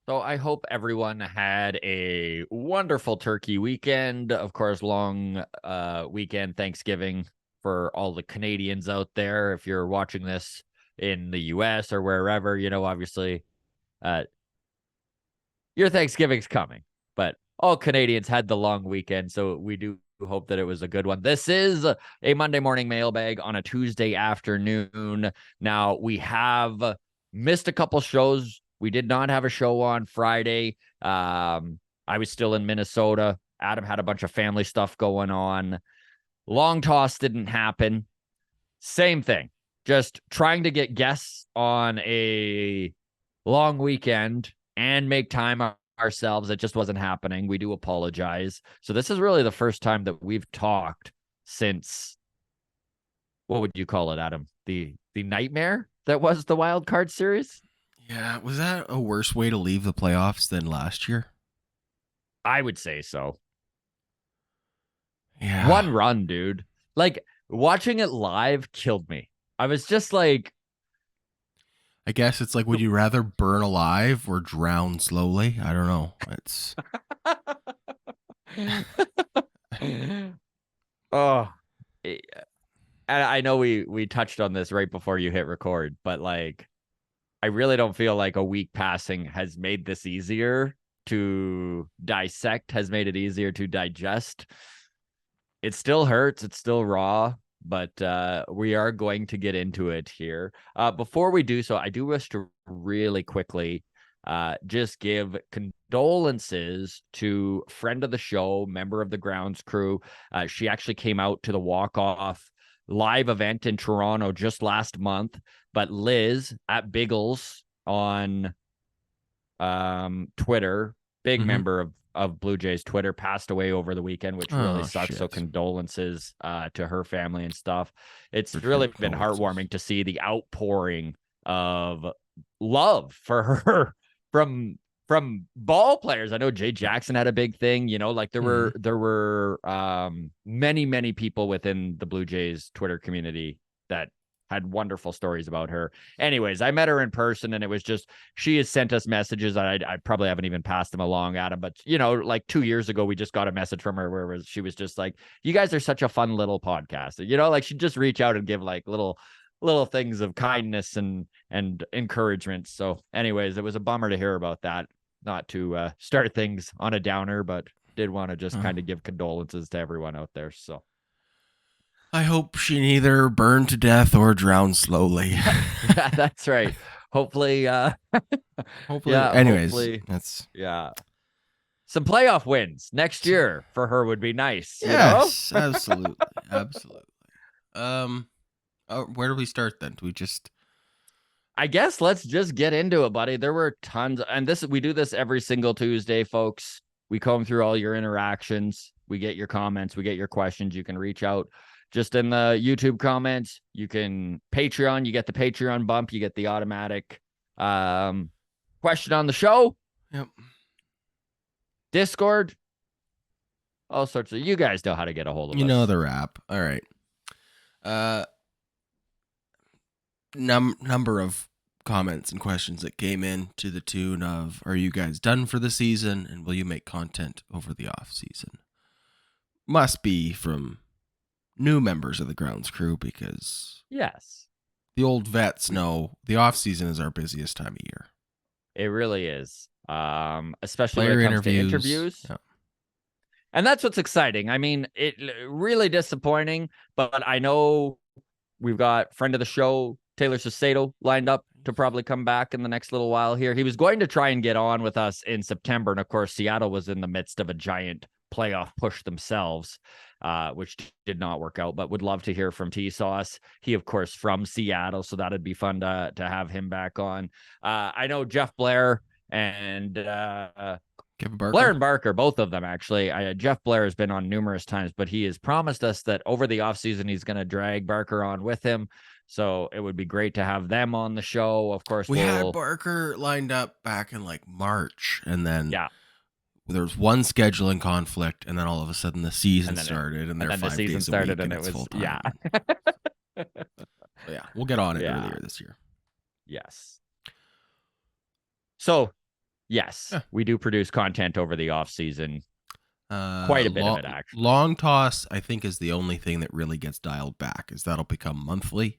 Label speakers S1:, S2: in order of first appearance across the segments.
S1: So I hope everyone had a wonderful turkey weekend. Of course, long weekend Thanksgiving for all the Canadians out there. If you're watching this in the US or wherever, obviously uh, your Thanksgiving's coming. But all Canadians had the long weekend, so we do hope that it was a good one. This is a Monday morning mailbag on a Tuesday afternoon. Now, we have missed a couple shows. We did not have a show on Friday. I was still in Minnesota. Adam had a bunch of family stuff going on. Long toss didn't happen. Same thing. Just trying to get guests on a long weekend and make time ourselves. It just wasn't happening. We do apologize. So this is really the first time that we've talked since, what would you call it, Adam? The nightmare that was the wild card series?
S2: Yeah, was that a worse way to leave the playoffs than last year?
S1: I would say so.
S2: Yeah.
S1: One run, dude. Like, watching it live killed me. I was just like,
S2: I guess it's like, would you rather burn alive or drown slowly? I don't know. It's
S1: oh, and I know we touched on this right before you hit record, but like, I really don't feel like a week passing has made this easier to dissect, has made it easier to digest. It still hurts. It's still raw, but we are going to get into it here. Before we do so, I do wish to really quickly just give condolences to friend of the show, member of the grounds crew. She actually came out to the walk-off live event in Toronto just last month, but Liz at Biggles on Twitter, big member of Blue Jays Twitter, passed away over the weekend, which really sucks.
S2: shit.
S1: So condolences to her family and stuff. It's
S2: For
S1: really
S2: sure,
S1: been
S2: condolences.
S1: heartwarming to see the outpouring of love for her from ball players. I know Jay Jackson had a big thing, like there were many people within the Blue Jays Twitter community that had wonderful stories about her. Anyways, I met her in person, and it was just, she has sent us messages. I probably haven't even passed them along, Adam, but like 2 years ago, we just got a message from her where she was just like, "You guys are such a fun little podcast." Like she'd just reach out and give like little things of kindness and encouragement. So, anyways, it was a bummer to hear about that. Not to start things on a downer, but did want to just kind of give condolences to everyone out there. So.
S2: I hope she neither burned to death or drowned slowly.
S1: Yeah, that's right. Hopefully,
S2: Hopefully,
S1: yeah,
S2: anyways,
S1: hopefully,
S2: that's
S1: yeah. Some playoff wins next year for her would be nice,
S2: yes, absolutely, absolutely. Where do we start then? Do we just?
S1: I guess let's just get into it, buddy. There were tons, and we do this every single Tuesday, folks. We comb through all your interactions. We get your comments. We get your questions. You can reach out just in the YouTube comments. You can Patreon. You get the Patreon bump. You get the automatic question on the show.
S2: Yep.
S1: Discord. All sorts of. You guys know how to get a hold of us.
S2: You know the rap. All right. Number of comments and questions that came in to the tune of, are you guys done for the season, and will you make content over the off season? Must be from new members of the grounds crew, because
S1: yes,
S2: the old vets know the off season is our busiest time of year.
S1: it really is. Especially
S2: Player
S1: when it comes to interviews.
S2: Yeah.
S1: And that's what's exciting. I mean, it really disappointing, but I know we've got friend of the show, Taylor Sacedo, lined up to probably come back in the next little while here. He was going to try and get on with us in September. And of course, Seattle was in the midst of a giant playoff push themselves, which did not work out, but would love to hear from T-Sauce. He, of course, from Seattle, so that'd be fun to have him back on. I know Jeff Blair and Blair and Barker, both of them, actually. Jeff Blair has been on numerous times, but he has promised us that over the offseason, he's going to drag Barker on with him. So it would be great to have them on the show. Of course,
S2: we had Barker lined up back in like March, and then there was one scheduling conflict, and then all of a sudden the season started, and they're 5 days a week, and it was full time. Yeah, we'll get on it earlier this year.
S1: Yes. So Yes,
S2: Yeah.
S1: we do produce content over the off season. Quite a bit of it, actually.
S2: Long toss, I think, is the only thing that really gets dialed back, is that'll become monthly.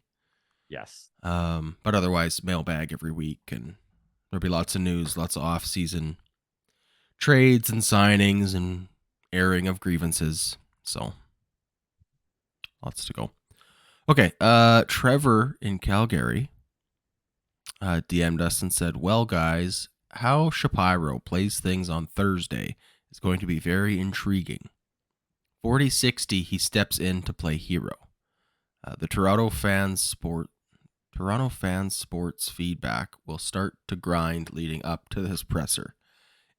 S1: Yes.
S2: But otherwise, mailbag every week, and there'll be lots of news, lots of off-season trades and signings and airing of grievances. So, lots to go. Okay, Trevor in Calgary DM'd us and said, well, guys, how Shapiro plays things on Thursday is going to be very intriguing. 40-60, he steps in to play hero. The Toronto fans sports feedback will start to grind leading up to this presser.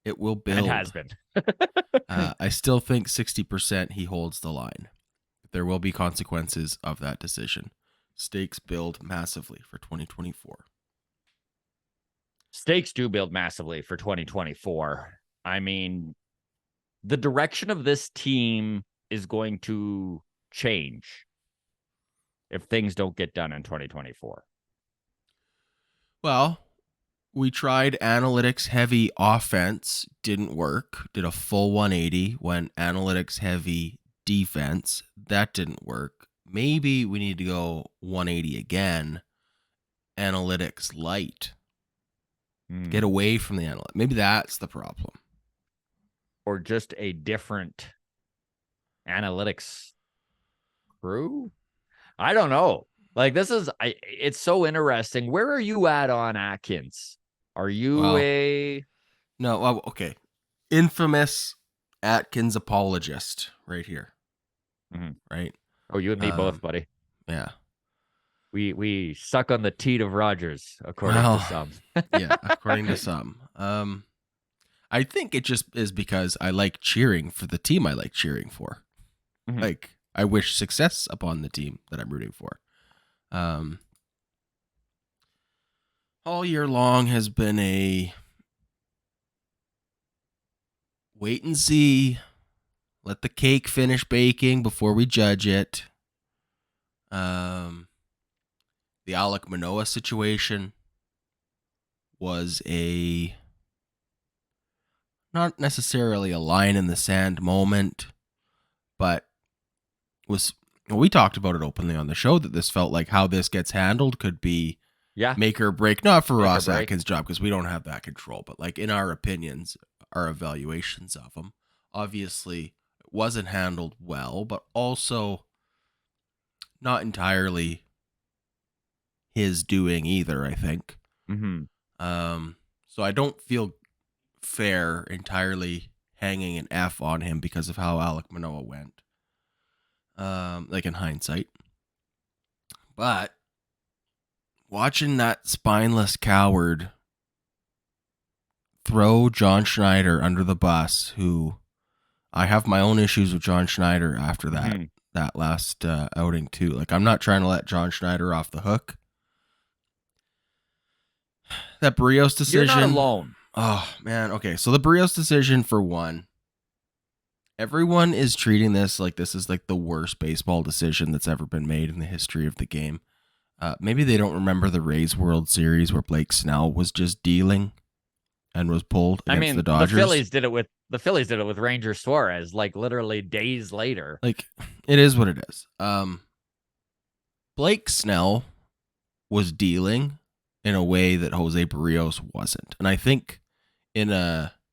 S2: It will build.
S1: It has been.
S2: I still think 60% he holds the line. There will be consequences of that decision. Stakes build massively for 2024.
S1: Stakes do build massively for 2024. I mean, the direction of this team is going to change if things don't get done in 2024.
S2: Well, we tried analytics heavy offense, didn't work. Did a full 180, went analytics heavy defense, that didn't work. Maybe we need to go 180 again, analytics light. Get away from the analytics. Maybe that's the problem.
S1: Or just a different analytics crew? I don't know. Like, it's so interesting. Where are you at on Atkins? Are you
S2: No, well, okay. Infamous Atkins apologist right here.
S1: Mm-hmm.
S2: Right?
S1: Oh, you and me both, buddy.
S2: Yeah.
S1: We suck on the teat of Rogers, according to some.
S2: Yeah, according to some. I think it just is because I like cheering for the team I like cheering for. Mm-hmm. Like, I wish success upon the team that I'm rooting for. All year long has been a wait and see. Let the cake finish baking before we judge it. The Alek Manoah situation was not necessarily a line in the sand moment, but we talked about it openly on the show that this felt like how this gets handled could be make or break, not for Ross Atkins' job because we don't have that control, but like in our opinions, our evaluations of him. Obviously, it wasn't handled well, but also not entirely his doing either, I think.
S1: Mm-hmm.
S2: So I don't feel fair entirely hanging an F on him because of how Alek Manoah went. Like in hindsight. But watching that spineless coward throw John Schneider under the bus, who I have my own issues with John Schneider after that last outing too. Like, I'm not trying to let John Schneider off the hook. That Berrios decision.
S1: You're not alone.
S2: Oh, man. Okay, so the Berrios decision, for one, everyone is treating this like this is like the worst baseball decision that's ever been made in the history of the game. Maybe they don't remember the Rays World Series where Blake Snell was just dealing and was pulled against the Dodgers.
S1: The Phillies did it with Ranger Suarez, like literally days later.
S2: Like, it is what it is. Blake Snell was dealing in a way that Jose Berrios wasn't. And I think Berrios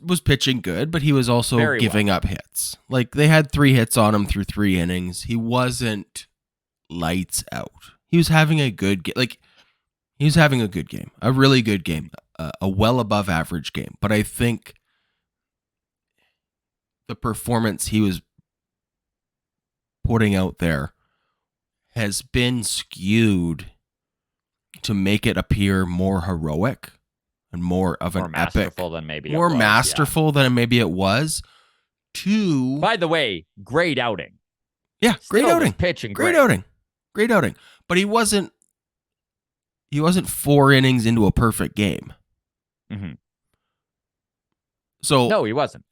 S2: was pitching good, but he was also giving up hits. Like, they had 3 hits on him through 3 innings. He wasn't lights out. He was having a good game. Like, he was having a good game, a really good game, a well above average game. But I think the performance he was putting out there has been skewed to make it appear more heroic and more of an epic,
S1: than maybe
S2: more masterful than maybe it was.
S1: By the way, great outing.
S2: Yeah, great outing.
S1: Pitching,
S2: great outing. But he wasn't 4 innings into a perfect game.
S1: Mm-hmm.
S2: So
S1: no, he wasn't.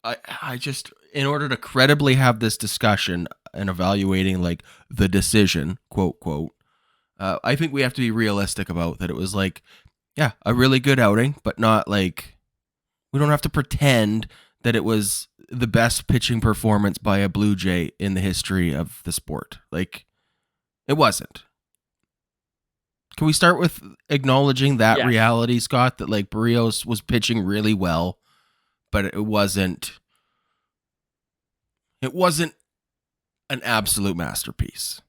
S2: I just, in order to credibly have this discussion and evaluating like the decision, quote, I think we have to be realistic about that. It was like Yeah, a really good outing, but not like we don't have to pretend that it was the best pitching performance by a Blue Jay in the history of the sport. Like, it wasn't. Can we start with acknowledging that
S1: Yes.
S2: reality, Scott, that like Berrios was pitching really well, but it wasn't an absolute masterpiece.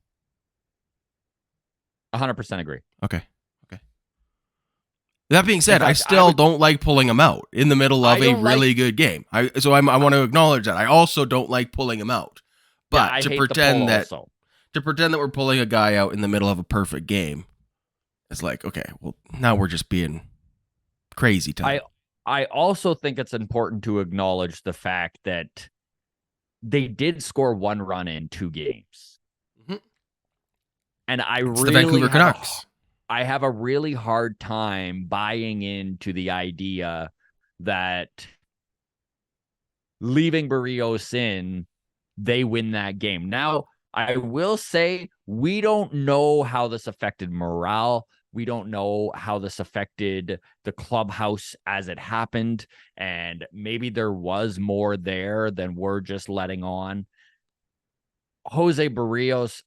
S1: 100% agree.
S2: Okay. That being said,
S1: In fact,
S2: I still don't like pulling him out in the middle of a really good game. I want to acknowledge that. I also don't like pulling him out. But
S1: I
S2: to
S1: hate
S2: pretend
S1: the
S2: that
S1: pull
S2: we're pulling a guy out in the middle of a perfect game, it's like, okay, well, now we're just being crazy time.
S1: I also think it's important to acknowledge the fact that they did score 1 run in 2 games.
S2: Mm-hmm.
S1: And
S2: it's the Vancouver Canucks.
S1: I have a really hard time buying into the idea that leaving Berrios in, they win that game. Now, I will say we don't know how this affected morale. We don't know how this affected the clubhouse as it happened. And maybe there was more there than we're just letting on. Jose Berrios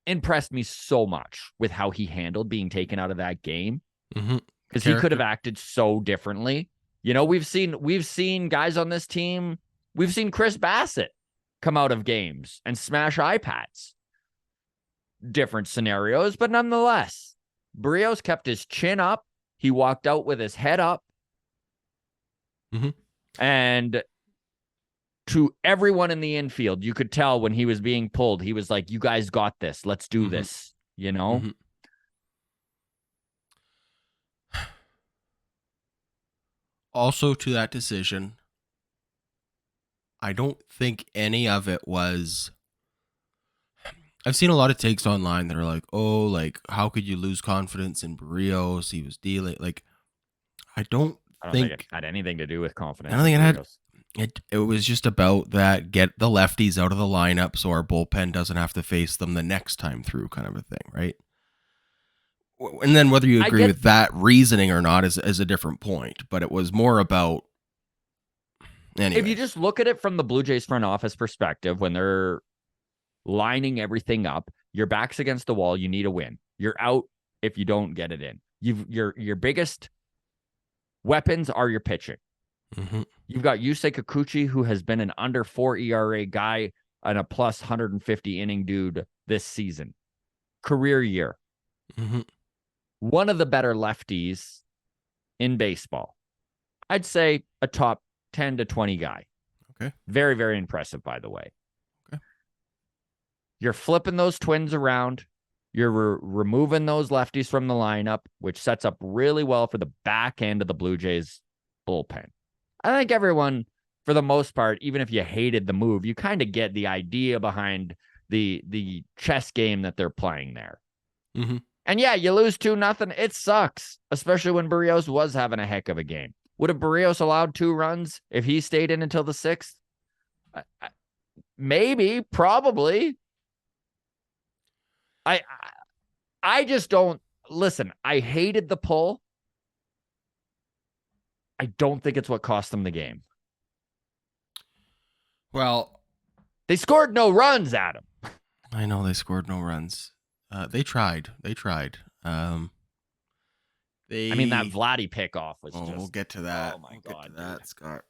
S1: impressed me so much with how he handled being taken out of that game, because he could have acted so differently. You know, we've seen guys on this team. We've seen Chris Bassett come out of games and smash iPads. Different scenarios, but nonetheless, Berrios kept his chin up. He walked out with his head up. And to everyone in the infield, you could tell when he was being pulled, he was like, you guys got this. Let's do this, you know?
S2: Also, to that decision, I don't think any of it was... I've seen a lot of takes online that are like, oh, like, how could you lose confidence in Berrios? He was dealing... Like, I don't think
S1: it had anything to do with confidence.
S2: I don't think it had... It was just about that, get the lefties out of the lineup so our bullpen doesn't have to face them the next time through, kind of a thing, right? And then whether you agree with that reasoning or not is a different point, but it was more about... Anyway.
S1: If you just look at it from the Blue Jays front office perspective, when they're lining everything up, your back's against the wall, you need a win. You're out if you don't get it in. Your biggest weapons are your pitching. You've got Yusei Kikuchi, who has been an under 4 ERA guy and a plus 150 inning dude this season. Career year. One of the better lefties in baseball. I'd say a top 10 to 20 guy.
S2: Okay.
S1: Very, very impressive, by the way.
S2: Okay.
S1: You're flipping those Twins around. You're removing those lefties from the lineup, which sets up really well for the back end of the Blue Jays bullpen. I think everyone, for the most part, even if you hated the move, you kind of get the idea behind the chess game that they're playing there. And yeah, you lose 2-0. It sucks, especially when Berrios was having a heck of a game. Would have Berrios allowed 2 runs if he stayed in until the 6th? Maybe, probably. I just don't... Listen, I hated the pull. I don't think it's what cost them the game.
S2: Well,
S1: they scored no runs, Adam.
S2: I know they scored no runs. They tried. I mean,
S1: that Vladdy pickoff was just...
S2: We'll get to that.
S1: Oh, my God,
S2: that, Scott.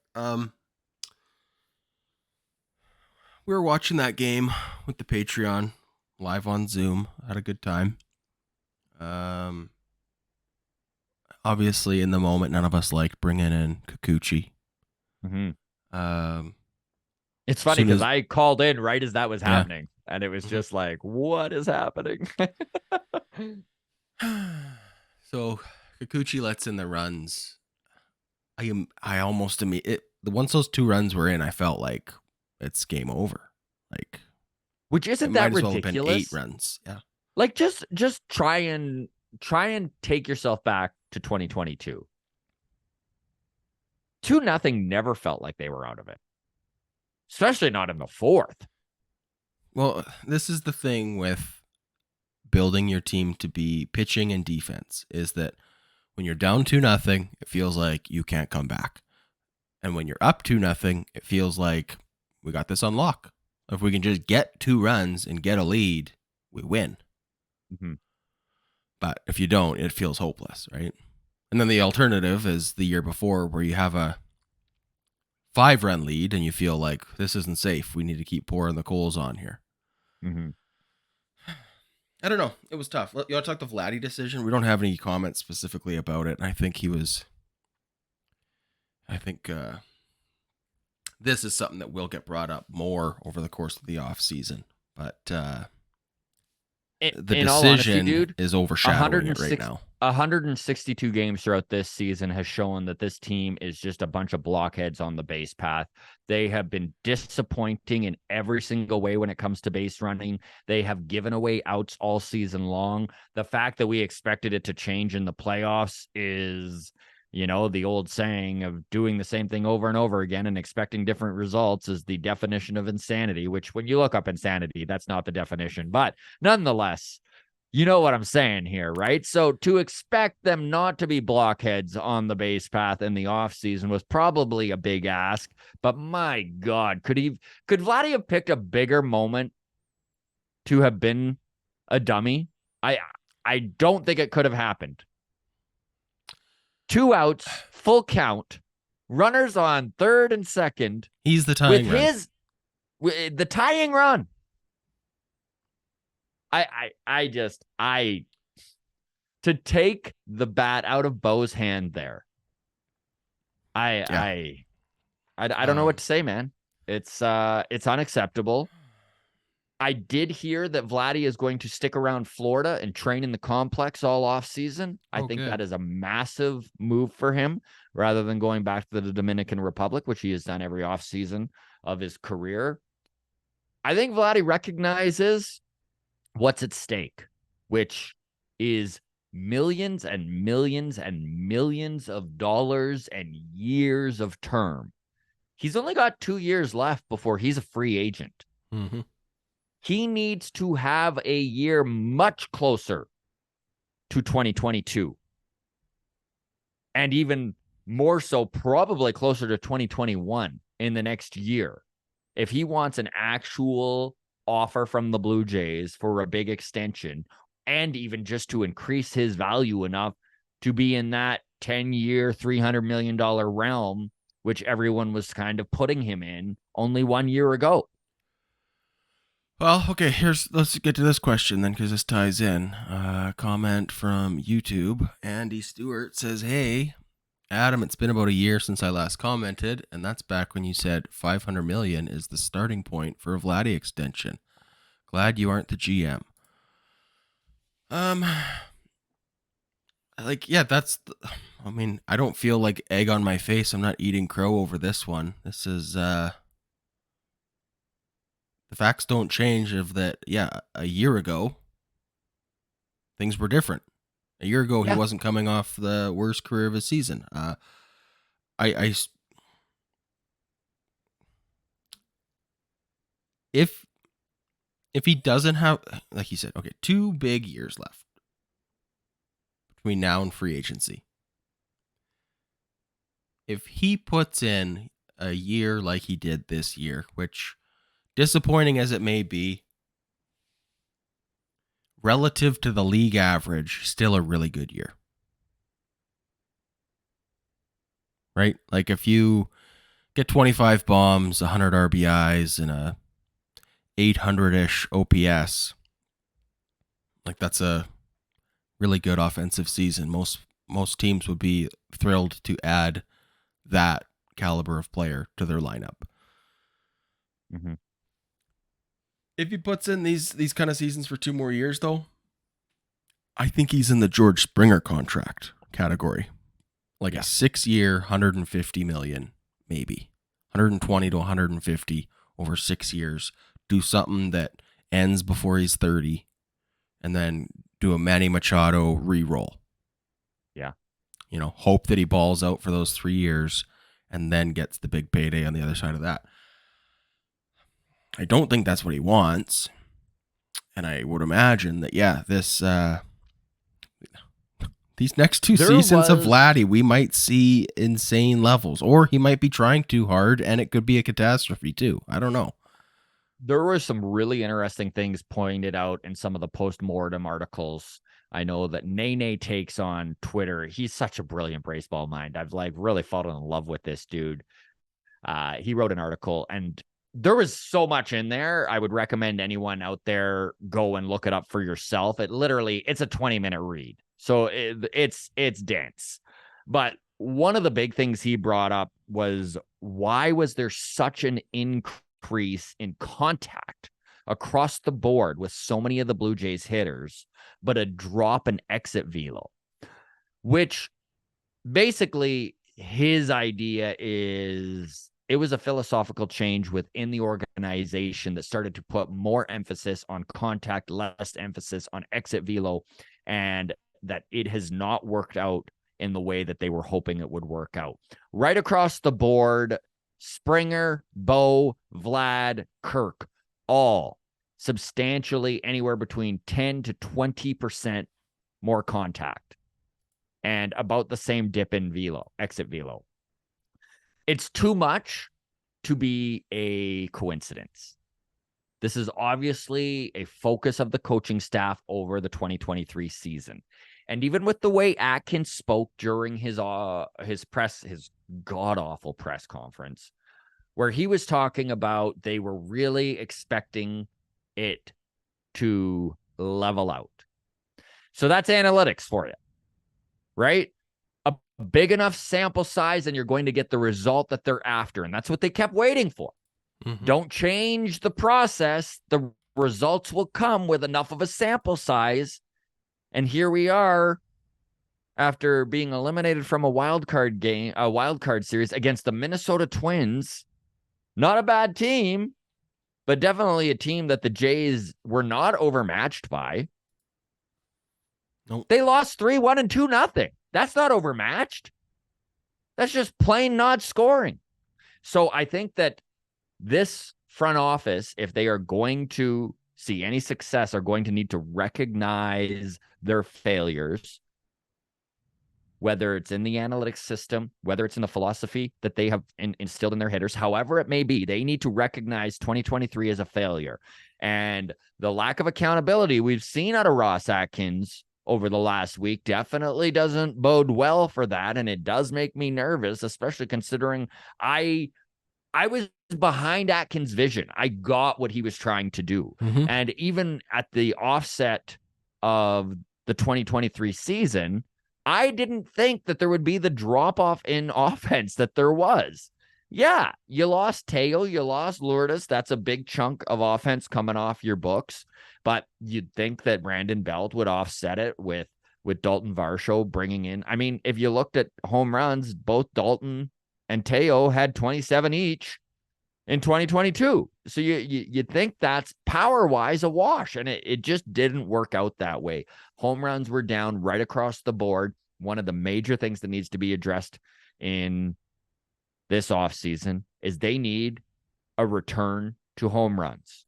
S2: We were watching that game with the Patreon live on Zoom. Had a good time. Obviously, in the moment, none of us liked bringing in Kikuchi.
S1: It's funny because I called in right as that was happening, and it was just like, what is happening?
S2: So Kikuchi lets in the runs. I almost once those 2 runs were in, I felt like it's game over. Like,
S1: which isn't that ridiculous?
S2: Well, been 8 runs, yeah.
S1: Like, just try and take yourself back to 2022. 2-0 never felt like they were out of it, especially not in the 4th.
S2: Well, this is the thing with building your team to be pitching and defense is that when you're down 2-0, it feels like you can't come back. And when you're up 2-0, it feels like we got this on lock. If we can just get 2 runs and get a lead, we win.
S1: Mm-hmm.
S2: But if you don't, it feels hopeless, right? And then the alternative is the year before where you have a 5-run lead and you feel like this isn't safe. We need to keep pouring the coals on here.
S1: Mm-hmm.
S2: I don't know. It was tough. You want to talk the Vladdy decision? We don't have any comments specifically about it. I think this is something that will get brought up more over the course of the off season. But the decision
S1: honesty, dude,
S2: is overshadowing it right now.
S1: 162 games throughout this season has shown that this team is just a bunch of blockheads on the base path. They have been disappointing in every single way when it comes to base running. They have given away outs all season long. The fact that we expected it to change in the playoffs is, the old saying of doing the same thing over and over again and expecting different results is the definition of insanity, which when you look up insanity, that's not the definition. But nonetheless, you know what I'm saying here, right? So to expect them not to be blockheads on the base path in the offseason was probably a big ask. But my God, could Vladdy have picked a bigger moment to have been a dummy? I don't think it could have happened. 2 outs, full count, runners on third and second.
S2: He's the tying run.
S1: The tying run. To take the bat out of Bo's hand there. I don't know what to say, man. It's unacceptable. I did hear that Vladdy is going to stick around Florida and train in the complex all off season. I think that is a massive move for him rather than going back to the Dominican Republic, which he has done every off season of his career. I think Vladdy recognizes what's at stake, which is millions and millions and millions of dollars and years of term. He's only got 2 years left before he's a free agent.
S2: Mm-hmm.
S1: He needs to have a year much closer to 2022. And even more so, probably closer to 2021 in the next year. If he wants an actual offer from the Blue Jays for a big extension, and even just to increase his value enough to be in that 10-year, $300 million realm, which everyone was kind of putting him in only 1 year ago.
S2: Well, okay, let's get to this question then, because this ties in. Comment from YouTube. Andy Stewart says, "Hey, Adam, it's been about a year since I last commented, and that's back when you said $500 million is the starting point for a Vladdy extension. Glad you aren't the GM." I don't feel like egg on my face. I'm not eating crow over this one. This is, the facts don't change of that. Yeah, a year ago, things were different. A year ago, He wasn't coming off the worst career of his season. If he doesn't have, like he said, okay, 2 big years left between now and free agency. If he puts in a year like he did this year, which, disappointing as it may be, relative to the league average, still a really good year. Right? Like if you get 25 bombs, 100 RBIs, and a 800-ish OPS, like that's a really good offensive season. Most teams would be thrilled to add that caliber of player to their lineup.
S1: Mm-hmm.
S2: If he puts in these kind of seasons for 2 more years, though, I think he's in the George Springer contract category. Like a 6-year, $150 million, maybe. 120 to 150 over 6 years. Do something that ends before he's 30, and then do a Manny Machado re-roll.
S1: Yeah.
S2: Hope that he balls out for those 3 years and then gets the big payday on the other side of that. I don't think that's what he wants. And I would imagine that, these next two
S1: There
S2: seasons of
S1: was
S2: Vladdy, we might see insane levels, or he might be trying too hard and it could be a catastrophe too. I don't know.
S1: there were some really interesting things pointed out in some of the post-mortem articles. I know that Nene takes on Twitter. He's such a brilliant baseball mind. I've like really fallen in love with this dude. He wrote an article and there was so much in there. I would recommend anyone out there go and look it up for yourself. It's a 20-minute read. So it's dense. But one of the big things he brought up was, why was there such an increase in contact across the board with so many of the Blue Jays hitters, but a drop in exit velo, which basically his idea is it was a philosophical change within the organization that started to put more emphasis on contact, less emphasis on exit velo, and that it has not worked out in the way that they were hoping it would work out. Right across the board, Springer, Bo, Vlad, Kirk, all substantially anywhere between 10 to 20% more contact and about the same dip in velo, exit velo. It's too much to be a coincidence. This is obviously a focus of the coaching staff over the 2023 season. And even with the way Atkins spoke during his god-awful press conference, where he was talking about they were really expecting it to level out. So that's analytics for you, right? A big enough sample size and you're going to get the result that they're after. And that's what they kept waiting for. Mm-hmm. Don't change the process. The results will come with enough of a sample size. And here we are after being eliminated from a wild card series against the Minnesota Twins. Not a bad team, but definitely a team that the Jays were not overmatched by.
S2: Nope.
S1: They lost 3-1 and 2-0. That's not overmatched. That's just plain not scoring. So I think that this front office, if they are going to see any success, are going to need to recognize their failures, whether it's in the analytics system, whether it's in the philosophy that they have instilled in their hitters, however it may be. They need to recognize 2023 as a failure. And the lack of accountability we've seen out of Ross Atkins over the last week definitely doesn't bode well for that. And it does make me nervous, especially considering I was behind Atkins' vision. I got what he was trying to do. Mm-hmm. And even at the offset of the 2023 season, I didn't think that there would be the drop-off in offense that there was. Yeah, you lost Teo, you lost Lourdes. That's a big chunk of offense coming off your books. But you'd think that Brandon Belt would offset it with Dalton Varsho bringing in. I mean, if you looked at home runs, both Dalton and Teo had 27 each in 2022. So you'd think that's power-wise a wash, and it just didn't work out that way. Home runs were down right across the board. One of the major things that needs to be addressed in this offseason is they need a return to home runs.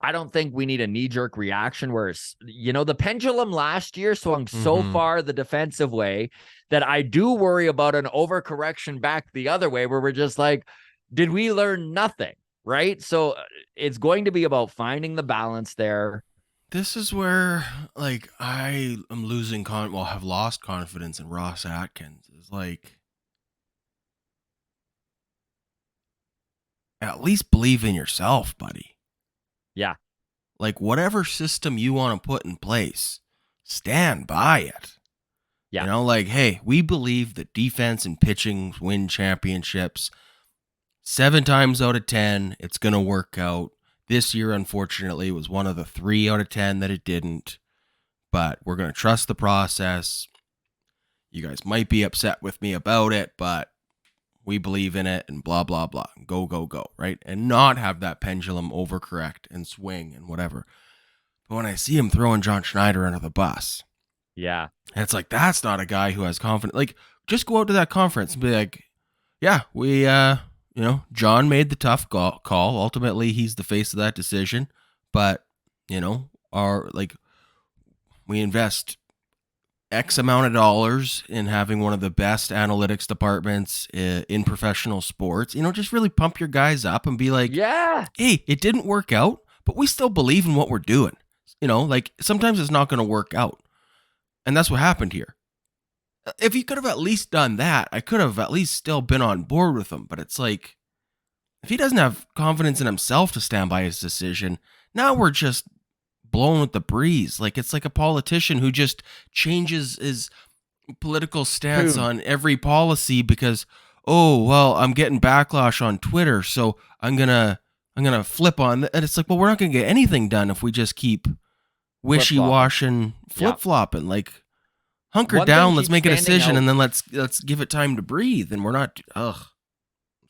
S1: I don't think we need a knee-jerk reaction where, the pendulum last year swung so far the defensive way that I do worry about an overcorrection back the other way where we're just like, did we learn nothing, right? So it's going to be about finding the balance there.
S2: This is where, I am have lost confidence in Ross Atkins. It's at least believe in yourself, buddy.
S1: Yeah.
S2: Whatever system you want to put in place, stand by it. Yeah. Hey, we believe that defense and pitching win championships. 7 times out of 10, it's going to work out. This year, unfortunately, was one of the 3 out of 10 that it didn't. But we're going to trust the process. You guys might be upset with me about it, but we believe in it and blah, blah, blah. Go, go, go, right? And not have that pendulum overcorrect and swing and whatever. But when I see him throwing John Schneider under the bus,
S1: yeah,
S2: it's that's not a guy who has confidence. Just go out to that conference and be like, yeah, we, John made the tough call. Ultimately, he's the face of that decision. But Our like we invest X amount of dollars in having one of the best analytics departments in professional sports. Just really pump your guys up and be like,
S1: Yeah.
S2: hey, it didn't work out, but we still believe in what we're doing. Like sometimes it's not going to work out. And that's what happened here. If he could have at least done that, I could have at least still been on board with him. But it's like, if he doesn't have confidence in himself to stand by his decision, now we're just blown with the breeze. Like it's like a politician who just changes his political stance
S1: Tune.
S2: on every policy because, oh well, I'm getting backlash on Twitter, so I'm gonna flip on. And it's like, well, we're not gonna get anything done if we just keep
S1: Flip-flopping.
S2: wishy-washing,
S1: Yeah.
S2: flip-flopping. Like, hunker
S1: One thing
S2: down. Let's
S1: keeps
S2: make a
S1: standing
S2: decision,
S1: out.
S2: and then let's give it time to breathe. And we're not.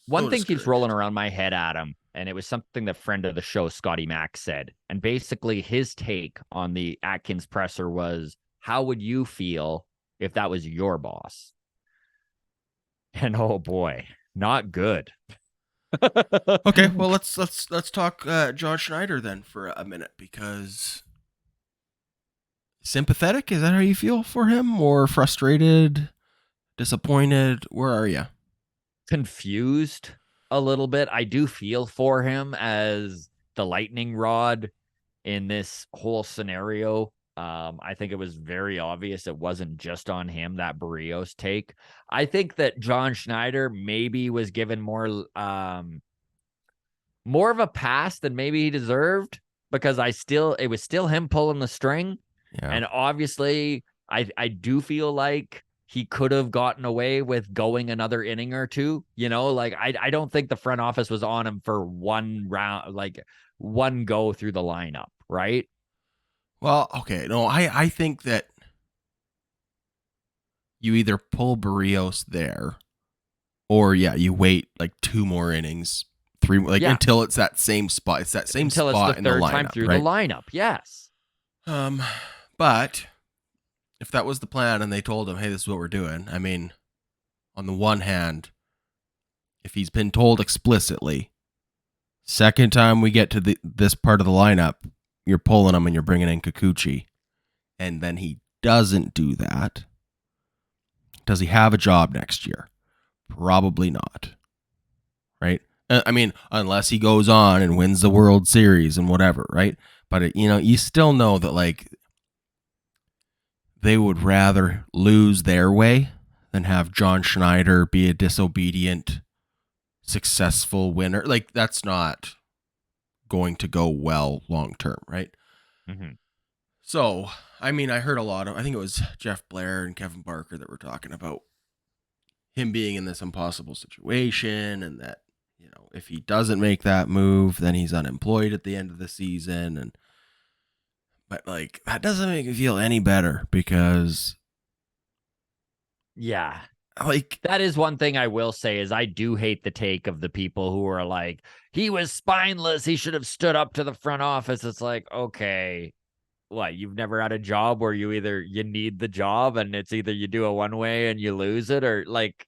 S1: One
S2: So
S1: thing keeps rolling
S2: discouraged.
S1: around my head, Adam, and it was something the friend of the show, Scotty Mack, said. And basically, his take on the Atkins presser was, how would you feel if that was your boss? And oh boy, not good.
S2: Okay, well let's talk John Schneider then for a minute, because sympathetic, is that how you feel for him, or frustrated, disappointed? Where are you?
S1: Confused a little bit. I do feel for him as the lightning rod in this whole scenario. I think it was very obvious it wasn't just on him, that Berrios take. I think that John Schneider maybe was given more of a pass than maybe he deserved, because it was still him pulling the string.
S2: Yeah.
S1: And obviously I do feel like he could have gotten away with going another inning or two. Like I don't think the front office was on him for one round, like one go through the lineup, right?
S2: Well, okay, no, I think that you either pull Berrios there, or you wait like 2 more innings, 3 like
S1: Yeah.
S2: until it's that same spot. It's that same
S1: Until
S2: spot
S1: it's the
S2: in the
S1: third
S2: lineup,
S1: time through
S2: right?
S1: the lineup. Yes.
S2: But if that was the plan and they told him, hey, this is what we're doing, I mean, on the one hand, if he's been told explicitly, second time we get to this part of the lineup, you're pulling him and you're bringing in Kikuchi, and then he doesn't do that, does he have a job next year? Probably not, right? I mean, unless he goes on and wins the World Series and whatever, right? But, you still know that, like, they would rather lose their way than have John Schneider be a disobedient, successful winner. Like, that's not going to go well long term, right?
S1: Mm-hmm.
S2: So, I mean, I heard I think it was Jeff Blair and Kevin Barker that were talking about him being in this impossible situation, and that, if he doesn't make that move, then he's unemployed at the end of the season. But like, that doesn't make me feel any better, because
S1: Yeah.
S2: like,
S1: That is one thing I will say, is I do hate the take of the people who are like, he was spineless, he should have stood up to the front office. It's like, okay, what, you've never had a job where you need the job and it's either you do it one way and you lose it, or like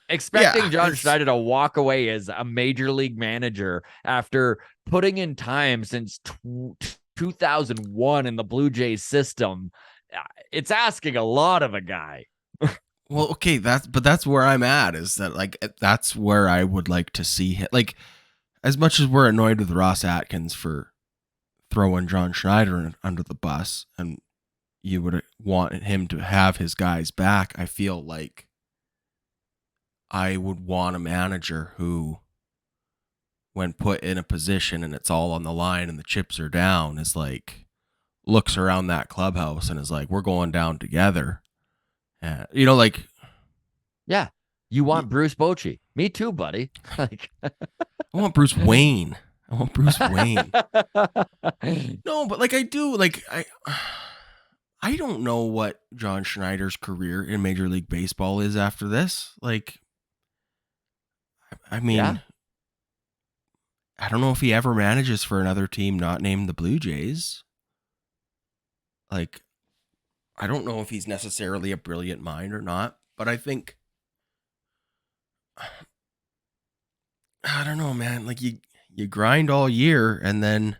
S1: expecting John Schneider to walk away as a major league manager after putting in time since 2001 in the Blue Jays system. It's asking a lot of a guy.
S2: Well, okay, that's where I'm at, is that, like, that's where I would like to see him. Like, as much as we're annoyed with Ross Atkins for throwing John Schneider under the bus, and you would want him to have his guys back, I feel like I would want a manager who, when put in a position and it's all on the line and the chips are down, is like, looks around that clubhouse and is like, we're going down together. Like,
S1: yeah, you want Bruce Bochy? Me too, buddy. Like,
S2: I want Bruce Wayne. I want Bruce Wayne. No, but like, I do, like, I don't know what John Schneider's career in Major League Baseball is after this. Like, I mean,
S1: yeah.
S2: I don't know if he ever manages for another team not named the Blue Jays. Like, I don't know if he's necessarily a brilliant mind or not, but I think, I don't know, man. Like, you grind all year, and then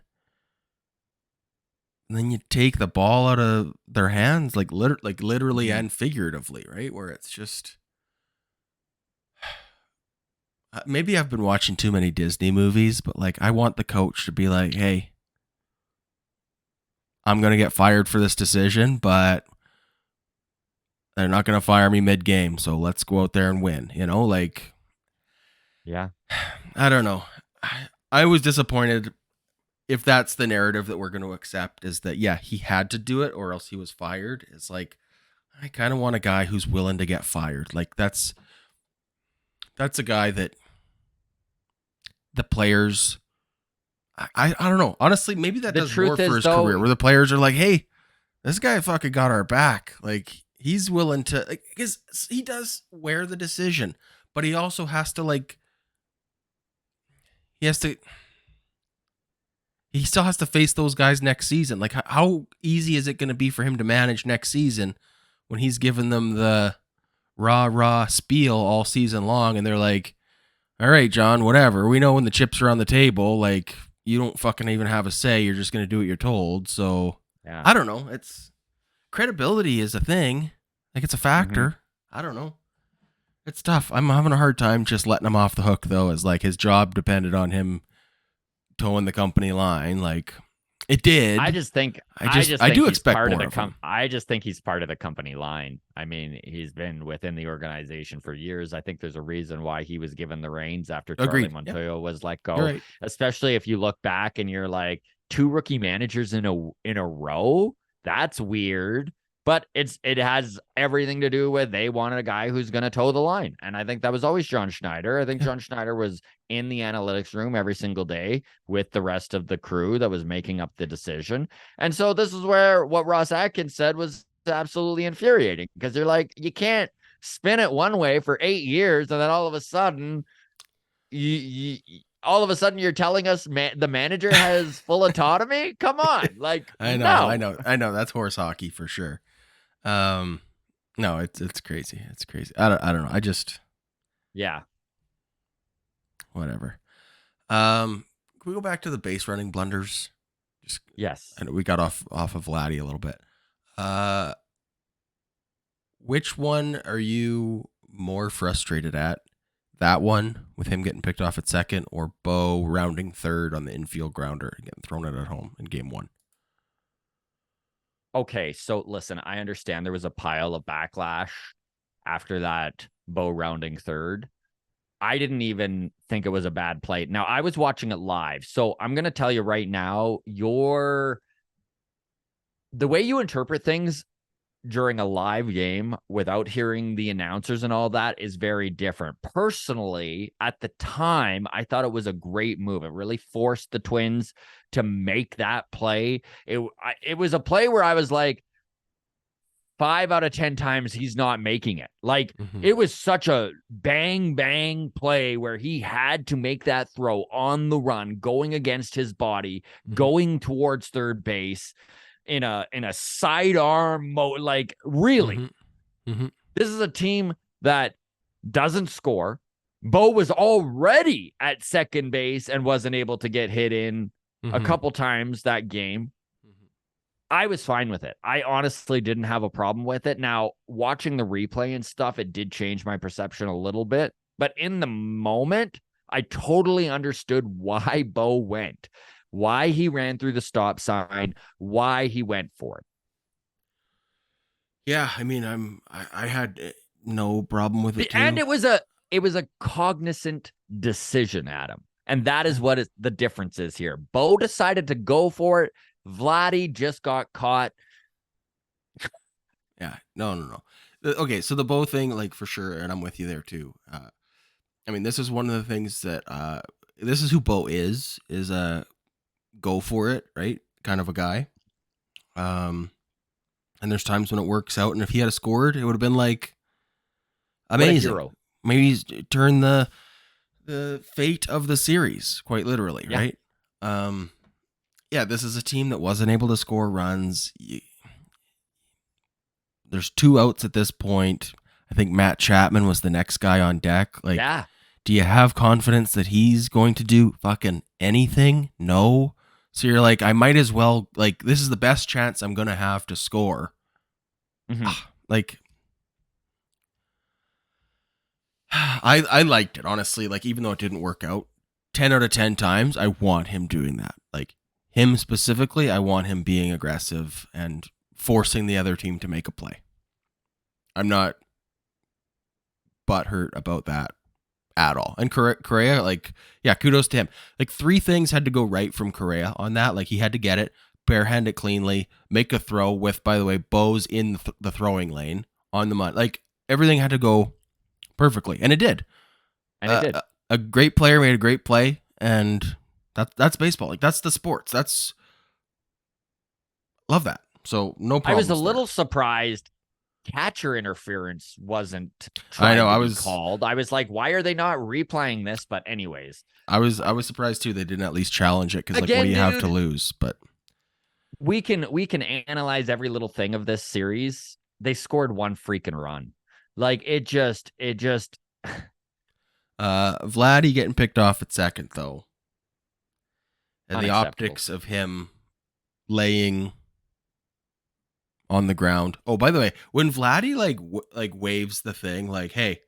S2: and then you take the ball out of their hands, like literally
S1: Mhm.
S2: and figuratively, right? Where it's just maybe I've been watching too many Disney movies, but like I want the coach to be like, "Hey, I'm gonna get fired for this decision, but they're not gonna fire me mid-game, so let's go out there and win." You know, like
S1: Yeah.
S2: I don't know. I was disappointed if that's the narrative that we're going to accept is that, yeah, he had to do it or else he was fired. It's like, I kind of want a guy who's willing to get fired. Like that's a guy that the players, I don't know. Honestly, maybe that
S1: The
S2: does more
S1: truth
S2: for
S1: is,
S2: his
S1: though,
S2: career where the players are like, hey, this guy fucking got our back. Like he's willing to, because he does wear the decision, but he also has to he has to, he still has to face those guys next season. Like, how easy is it going to be for him to manage next season when he's given them the rah spiel all season long, and they're like, "All right, John, whatever. We know when the chips are on the table. Like, you don't fucking even have a say. You're just going to do what you're told." So,
S1: yeah.
S2: I don't know. It's credibility is a thing. Like, it's a
S1: Mhm.
S2: factor. I don't know. It's tough. I'm having a hard time just letting him off the hook though, as like his job depended on him towing the company line. Like, it
S1: I
S2: did.
S1: just think I just
S2: I
S1: think
S2: do
S1: he's
S2: expect
S1: part of
S2: more
S1: the
S2: of him.
S1: I just think he's part of the company line. I mean, he's been within the organization for years. I think there's a reason why he was given the reins after Charlie
S2: Agreed. Yeah,
S1: Montoya was let
S2: you're
S1: go,
S2: right.
S1: especially if you look back and you're like two rookie managers in a row. That's weird. But it has everything to do with they wanted a guy who's going to toe the line. And I think that was always John Schneider. I think
S2: Yeah.
S1: John Schneider was in the analytics room every single day with the rest of the crew that was making up the decision. And so this is where what Ross Atkins said was absolutely infuriating because they're like, you can't spin it one way for 8 years and then all of a sudden all of a sudden you're telling us the manager has full autonomy. Come on, like
S2: I know, I
S1: no.
S2: know, I know. That's horse hockey for sure. Um, no, it's crazy. It's crazy. I don't know. I just
S1: Yeah.
S2: whatever. Can we go back to the base running blunders? Just
S1: Yes.
S2: I know we got off of Vladdy a little bit. Uh, which one are you more frustrated at? That one with him getting picked off at second, or Bo rounding third on the infield grounder and getting thrown it at home in game one?
S1: Okay, so listen, I understand there was a pile of backlash after that Bo rounding third. I didn't even think it was a bad play. Now, I was watching it live. So I'm going to tell you right now, the way you interpret things during a live game without hearing the announcers and all that is very different. Personally, at the time, I thought it was a great move. It really forced the Twins to make that play. It was a play where I was like, 5 out of 10 times he's not making it. Like
S2: Mm-hmm.
S1: it was such a bang bang play where he had to make that throw on the run, going against his body, going towards third base in a sidearm mode. Like really,
S2: Mm-hmm. Mm-hmm.
S1: this is a team that doesn't score. Bo was already at second base and wasn't able to get hit in a
S2: Mm-hmm.
S1: couple times that game. I was fine with it. I honestly didn't have a problem with it. Now, watching the replay and stuff, it did change my perception a little bit. But in the moment, I totally understood why Bo went, why he ran through the stop sign, why he went for it.
S2: Yeah, I mean, I had no problem with it
S1: And
S2: too.
S1: it was a cognizant decision, Adam. And that is what the difference is here. Bo decided to go for it. Vladdy just got caught.
S2: Yeah, no. Okay, so the Bo thing, like for sure, and I'm with you there too. I mean, this is one of the things that this is who Bo is a go for it, right? Kind of a guy. And there's times when it works out, and if he had scored, it would have been like
S1: What a
S2: amazing.
S1: hero.
S2: Maybe he's turned the fate of the series, quite literally,
S1: Yeah.
S2: right? Yeah, this is a team that wasn't able to score runs. There's 2 outs at this point. I think Matt Chapman was the next guy on deck. Like,
S1: Yeah.
S2: do you have confidence that he's going to do fucking anything? No. So you're like, I might as well, like, this is the best chance I'm going to have to score.
S1: Mm-hmm.
S2: Like, I liked it, honestly. Like, even though it didn't work out, 10 out of 10 times, I want him doing that. Like, him specifically, I want him being aggressive and forcing the other team to make a play. I'm not butthurt about that at all. And Correa, like, yeah, kudos to him. Like, 3 things had to go right from Correa on that. Like, he had to get it, barehand it cleanly, make a throw with, by the way, Bo's in the throwing lane on the mud. Like, everything had to go perfectly, and it did.
S1: And it did.
S2: A great player made a great play, and that's baseball. Like, that's the sports. That's love that. So no problem.
S1: I was a little surprised catcher interference wasn't trying to be called. I was like, why are they not replaying this? But anyways,
S2: I was surprised too. They didn't at least challenge it because, like, what do you have to lose? But
S1: we can analyze every little thing of this series. They scored 1 freaking run. Like, it just
S2: Vladdy getting picked off at second, though, and the optics of him laying on the ground. Oh, by the way, when Vladdy like waves the thing, like, hey,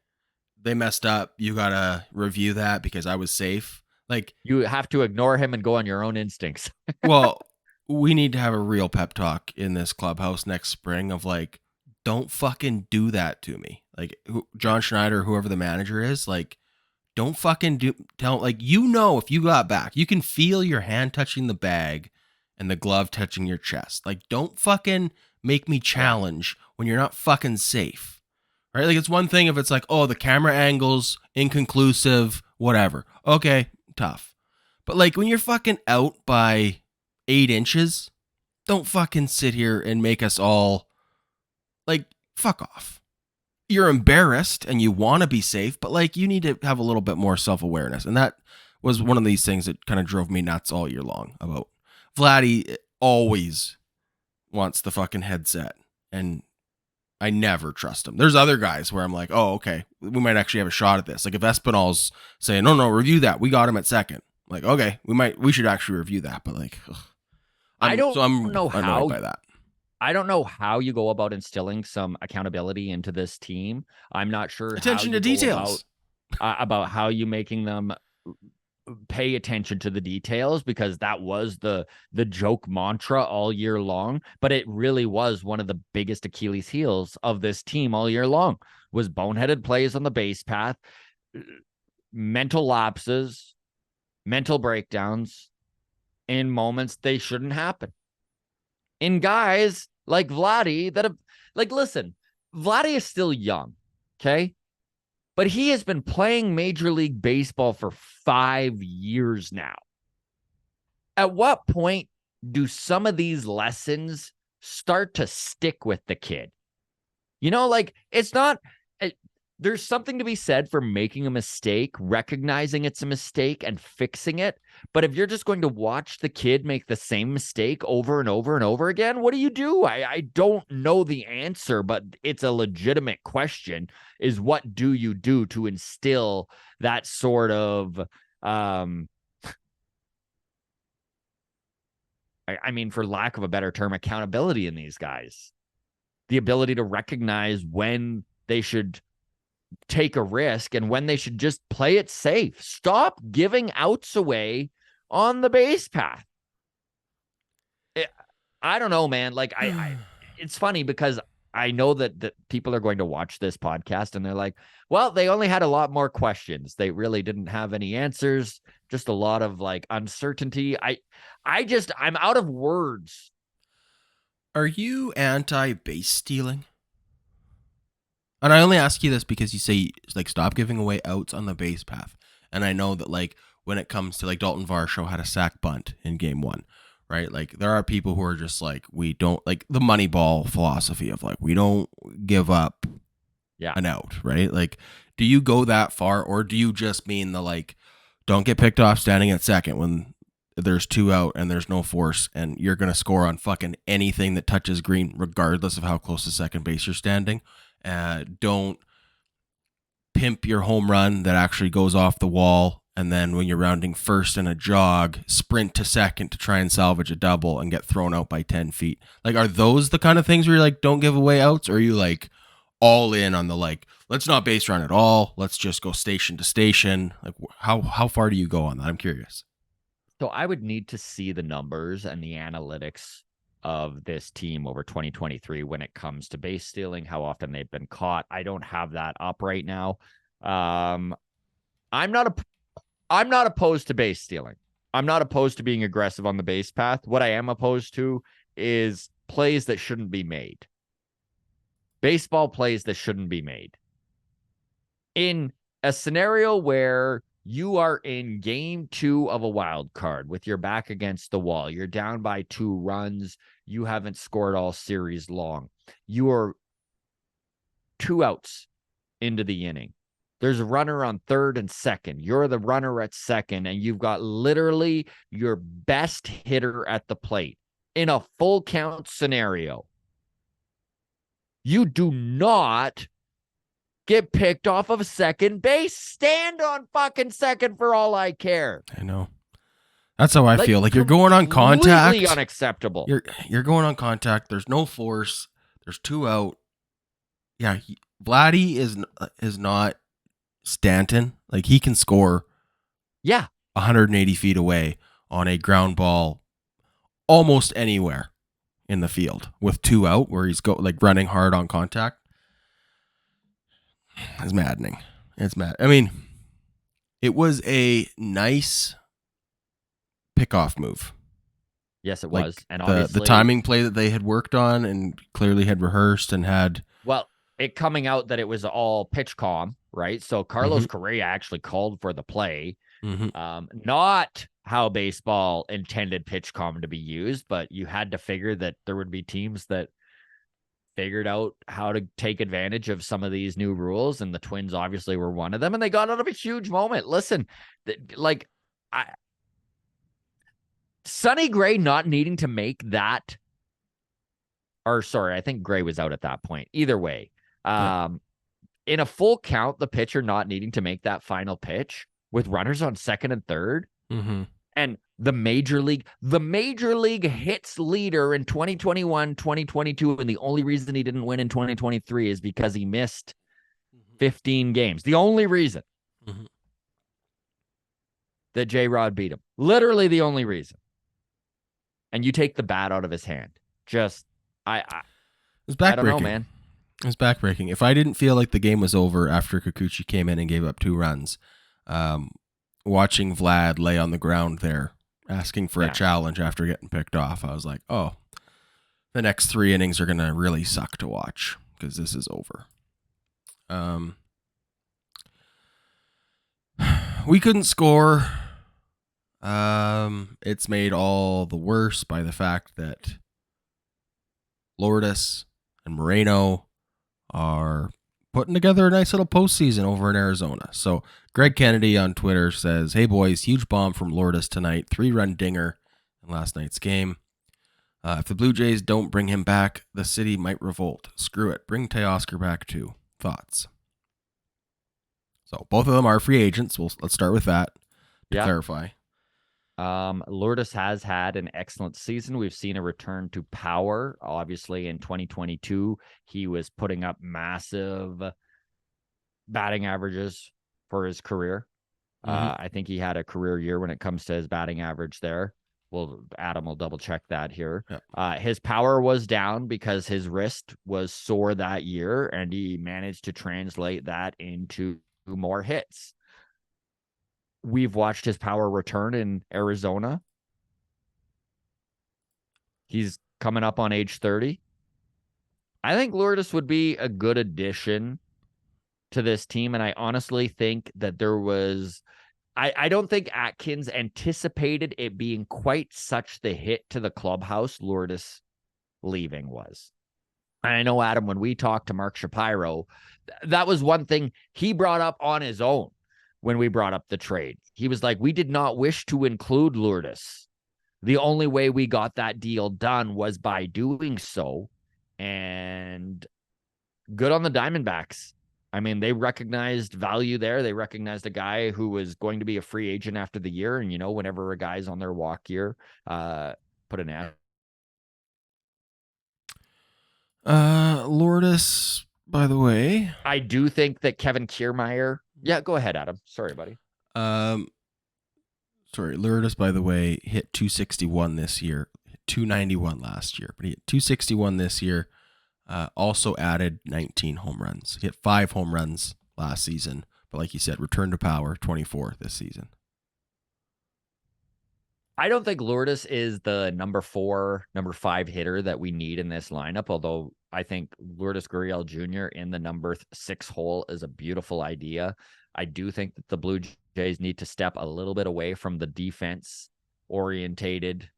S2: they messed up, you gotta review that because I was safe. Like,
S1: you have to ignore him and go on your own instincts.
S2: Well, we need to have a real pep talk in this clubhouse next spring of, like, don't fucking do that to me. Like, John Schneider, whoever the manager is, like, don't fucking tell, like, if you got back, you can feel your hand touching the bag and the glove touching your chest. Like, don't fucking make me challenge when you're not fucking safe. Right? Like, it's one thing if it's like, oh, the camera angles inconclusive, whatever. Okay, tough. But, like, when you're fucking out by 8 inches, don't fucking sit here and make us all, like, fuck off. You're embarrassed and you want to be safe, but, like, you need to have a little bit more self-awareness. And that was one of these things that kind of drove me nuts all year long about Vladdy. Always wants the fucking headset, and I never trust him. There's other guys where I'm like, oh, okay, we might actually have a shot at this. Like, if Espinal's saying, no, review that, we got him at second. Like, okay, we should actually review that. But, like, I'm annoyed by that.
S1: I don't know how you go about instilling some accountability into this team. I'm not sure.
S2: Attention to details.
S1: About how you making them pay attention to the details, because that was the joke mantra all year long. But it really was one of the biggest Achilles heels of this team all year long, was boneheaded plays on the base path, mental lapses, mental breakdowns in moments they shouldn't happen. In guys like Vladdy that have, like, listen, Vladdy is still young, okay? But he has been playing Major League Baseball for 5 years now. At what point do some of these lessons start to stick with the kid? You know, like, it's not, there's something to be said for making a mistake, recognizing it's a mistake and fixing it. But if you're just going to watch the kid make the same mistake over and over and over again, what do you do? I don't know the answer, but it's a legitimate question, is what do you do to instill that sort of, I mean, for lack of a better term, accountability in these guys? The ability to recognize when they should take a risk and when they should just play it safe. Stop giving outs away on the base path. I don't know, man. Like, I it's funny because I know that people are going to watch this podcast and they're like, well, they only had a lot more questions. They really didn't have any answers, just a lot of, like, uncertainty. I'm out of words.
S2: Are you anti-base stealing? And I only ask you this because you say, like, stop giving away outs on the base path. And I know that, like, when it comes to, like, Dalton Varsho had a sack bunt in game 1, right? Like, there are people who are just like, we don't, like, the Moneyball philosophy of, like, we don't give up an out, right? Like, do you go that far, or do you just mean the, like, don't get picked off standing at second when there's 2 out and there's no force and you're going to score on fucking anything that touches green, regardless of how close to second base you're standing? Don't pimp your home run that actually goes off the wall and then when you're rounding first in a jog, sprint to second to try and salvage a double and get thrown out by 10 feet. Like, are those the kind of things where you're like, don't give away outs? Or are you like all in on the like, let's not base run at all, let's just go station to station? Like, how far do you go on that? I'm curious.
S1: So I would need to see the numbers and the analytics of this team over 2023 when it comes to base stealing, how often they've been caught. I don't have that up right now. I'm not opposed to base stealing. I'm not opposed to being aggressive on the base path. What I am opposed to is plays that shouldn't be made. Baseball plays that shouldn't be made. In a scenario where you are in game 2 of a wild card with your back against the wall, you're down by 2 runs, you haven't scored all series long, you are 2 outs into the inning. There's a runner on third and second. You're the runner at second, and you've got literally your best hitter at the plate in a full count scenario. You do not get picked off of second base. Stand on fucking second for all I care.
S2: I know. That's how I feel. Like, you're going on contact.
S1: Completely unacceptable.
S2: You're going on contact. There's no force. There's 2 out. Yeah, Vladdy is not Stanton. Like, he can score 180 feet away on a ground ball almost anywhere in the field with 2 out where he's running hard on contact. It's maddening. It's mad. I mean, it was a nice pickoff move.
S1: Yes, it was. And
S2: the timing play that they had worked on and clearly had rehearsed and had.
S1: Well, it coming out that it was all pitch calm, right? So Carlos Correa actually called for the play. Not how baseball intended pitch calm to be used, but you had to figure that there would be teams that figured out how to take advantage of some of these new rules, and the Twins obviously were one of them, and they got out of a huge moment. Listen, Sonny Gray not needing to make that, or sorry, I think Gray was out at that point. Either way, in a full count, the pitcher not needing to make that final pitch with runners on second and third, and the major league hits leader in 2021, 2022, and the only reason he didn't win in 2023 is because he missed 15 games. The only reason that J-Rod beat him. Literally the only reason. And you take the bat out of his hand. Just,
S2: it was backbreaking.
S1: I don't know, man.
S2: It was backbreaking. If I didn't feel like the game was over after Kikuchi came in and gave up 2 runs, watching Vlad lay on the ground there, asking for a challenge after getting picked off, I was like, oh, the next 3 innings are going to really suck to watch because this is over. We couldn't score. It's made all the worse by the fact that Lourdes and Moreno are putting together a nice little postseason over in Arizona. So Greg Kennedy on Twitter says, "Hey boys, huge bomb from Lourdes tonight. 3-run dinger in last night's game. If the Blue Jays don't bring him back, the city might revolt. Screw it. Bring Teoscar back too." Thoughts? So both of them are free agents. Let's start with that to clarify.
S1: Lourdes has had an excellent season. We've seen a return to power. Obviously, in 2022, he was putting up massive batting averages for his career. I think he had a career year when it comes to his batting average there. Well, Adam will double check that here. His power was down because his wrist was sore that year, and he managed to translate that into more hits. We've watched his power return in Arizona. He's coming up on age 30. I think Lourdes would be a good addition to this team, and I honestly think that there was... I don't think Atkins anticipated it being quite such the hit to the clubhouse Lourdes leaving was. And I know, Adam, when we talked to Mark Shapiro, that was one thing he brought up on his own when we brought up the trade. He was like, we did not wish to include Lourdes. The only way we got that deal done was by doing so. And good on the Diamondbacks I mean, they recognized value there. They recognized a guy who was going to be a free agent after the year. And, whenever a guy's on their walk year, put an ad.
S2: Lourdes, by the way.
S1: I do think that Kevin Kiermaier. Yeah, go ahead, Adam. Sorry, buddy.
S2: Lourdes, by the way, hit 261 this year, 291 last year, but he hit 261 this year. Also added 19 home runs. He hit 5 home runs last season, but like you said, return to power 24 this season.
S1: I don't think Lourdes is the number 4, number 5 hitter that we need in this lineup, although I think Lourdes Gurriel Jr. in the number 6 hole is a beautiful idea. I do think that the Blue Jays need to step a little bit away from the defense-orientated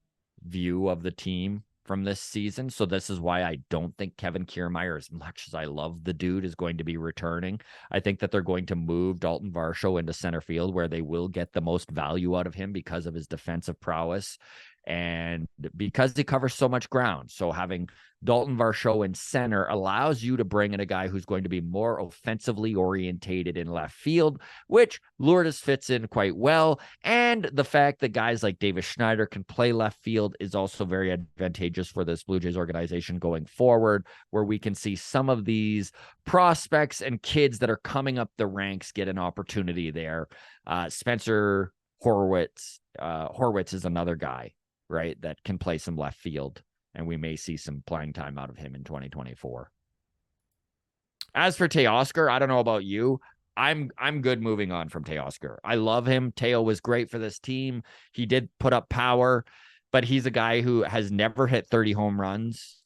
S1: view of the team from this season. So this is why I don't think Kevin Kiermaier, as much as I love the dude, is going to be returning. I think that they're going to move Dalton Varsho into center field, where they will get the most value out of him because of his defensive prowess and because he covers so much ground. So having Dalton Varsho in center allows you to bring in a guy who's going to be more offensively orientated in left field, which Lourdes fits in quite well. And the fact that guys like Davis Schneider can play left field is also very advantageous for this Blue Jays organization going forward, where we can see some of these prospects and kids that are coming up the ranks get an opportunity there. Spencer Horwitz is another guy, right, that can play some left field, and we may see some playing time out of him in 2024. As for Teoscar, I don't know about you. I'm good moving on from Teoscar. I love him. Teo was great for this team. He did put up power, but he's a guy who has never hit 30 home runs.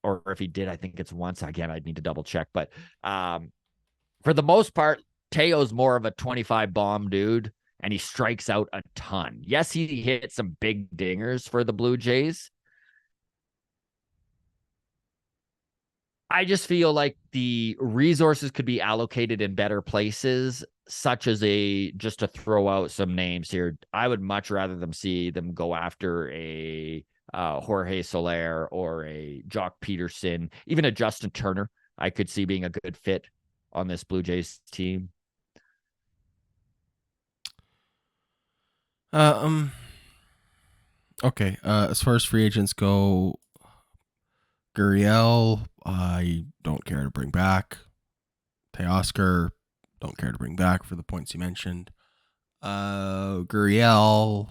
S1: Or if he did, I think it's once. Again, I'd need to double check. But for the most part, Teo's more of a 25 bomb dude, and he strikes out a ton. Yes, he hit some big dingers for the Blue Jays. I just feel like the resources could be allocated in better places, such as just to throw out some names here. I would much rather see them go after a Jorge Soler or a Jock Peterson, even a Justin Turner. I could see being a good fit on this Blue Jays team.
S2: Okay. As far as free agents go, Gurriel, I don't care to bring back. Teoscar, don't care to bring back for the points you mentioned. Gurriel,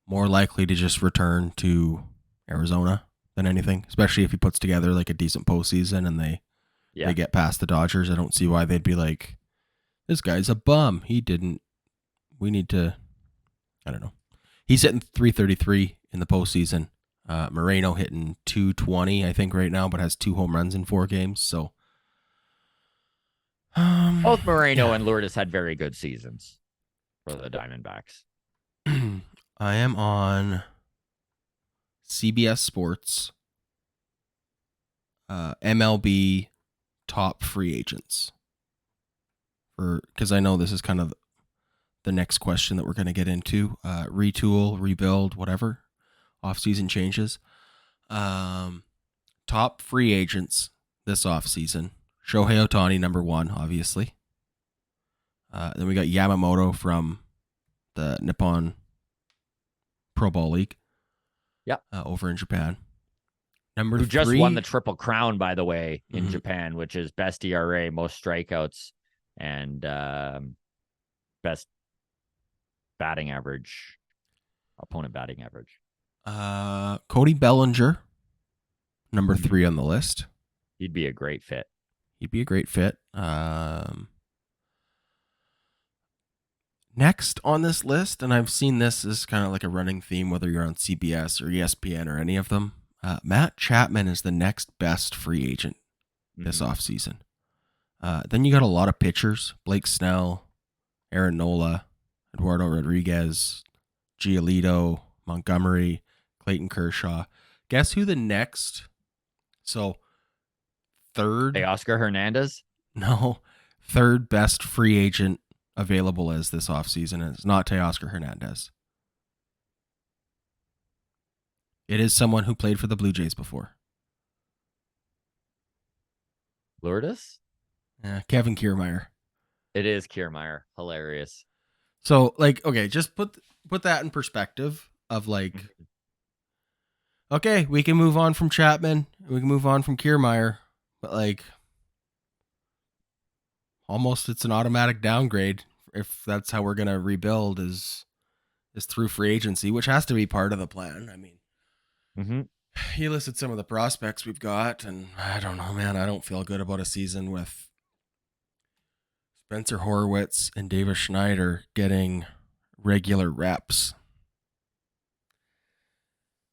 S2: more likely to just return to Arizona than anything, especially if he puts together like a decent postseason and they get past the Dodgers. I don't see why they'd be like, this guy's a bum. He didn't. We need to. I don't know. He's hitting 333 in the postseason. Moreno hitting 220, I think, right now, but has 2 home runs in 4 games. So
S1: both Moreno and Lourdes had very good seasons for the Diamondbacks.
S2: I am on CBS Sports MLB top free agents, because I know this is kind of the next question that we're going to get into. Retool, rebuild, whatever. Off-season changes. Top free agents this off-season. Shohei Ohtani, number 1, obviously. Then we got Yamamoto from the Nippon Pro Ball League.
S1: Yep.
S2: Over in Japan. Number 3.
S1: Who just won the Triple Crown, by the way, in Japan, which is best ERA, most strikeouts, and best batting average, opponent batting average.
S2: Cody Bellinger, number 3 on the list.
S1: He'd be a great fit.
S2: Next on this list, and I've seen this as kind of like a running theme, whether you're on CBS or ESPN or any of them, Matt Chapman is the next best free agent this offseason. Then you got a lot of pitchers: Blake Snell, Aaron Nola, Eduardo Rodriguez, Giolito, Montgomery, Clayton Kershaw. Guess who the next? So,
S1: Oscar Hernandez?
S2: No, third best free agent available as this offseason. It's not Teoscar Hernandez. It is someone who played for the Blue Jays before.
S1: Lourdes?
S2: Kevin Kiermaier.
S1: It is Kiermaier. Hilarious.
S2: So, like, okay, just put that in perspective of like,
S1: Mhm.
S2: okay, we can move on from Chapman, we can move on from Kiermaier, but like, almost it's an automatic downgrade if that's how we're gonna rebuild is through free agency, which has to be part of the plan. I mean,
S1: Mm-hmm.
S2: he listed some of the prospects we've got, and I don't know, man. I don't feel good about a season with Spencer Horwitz and Davis Schneider getting regular reps.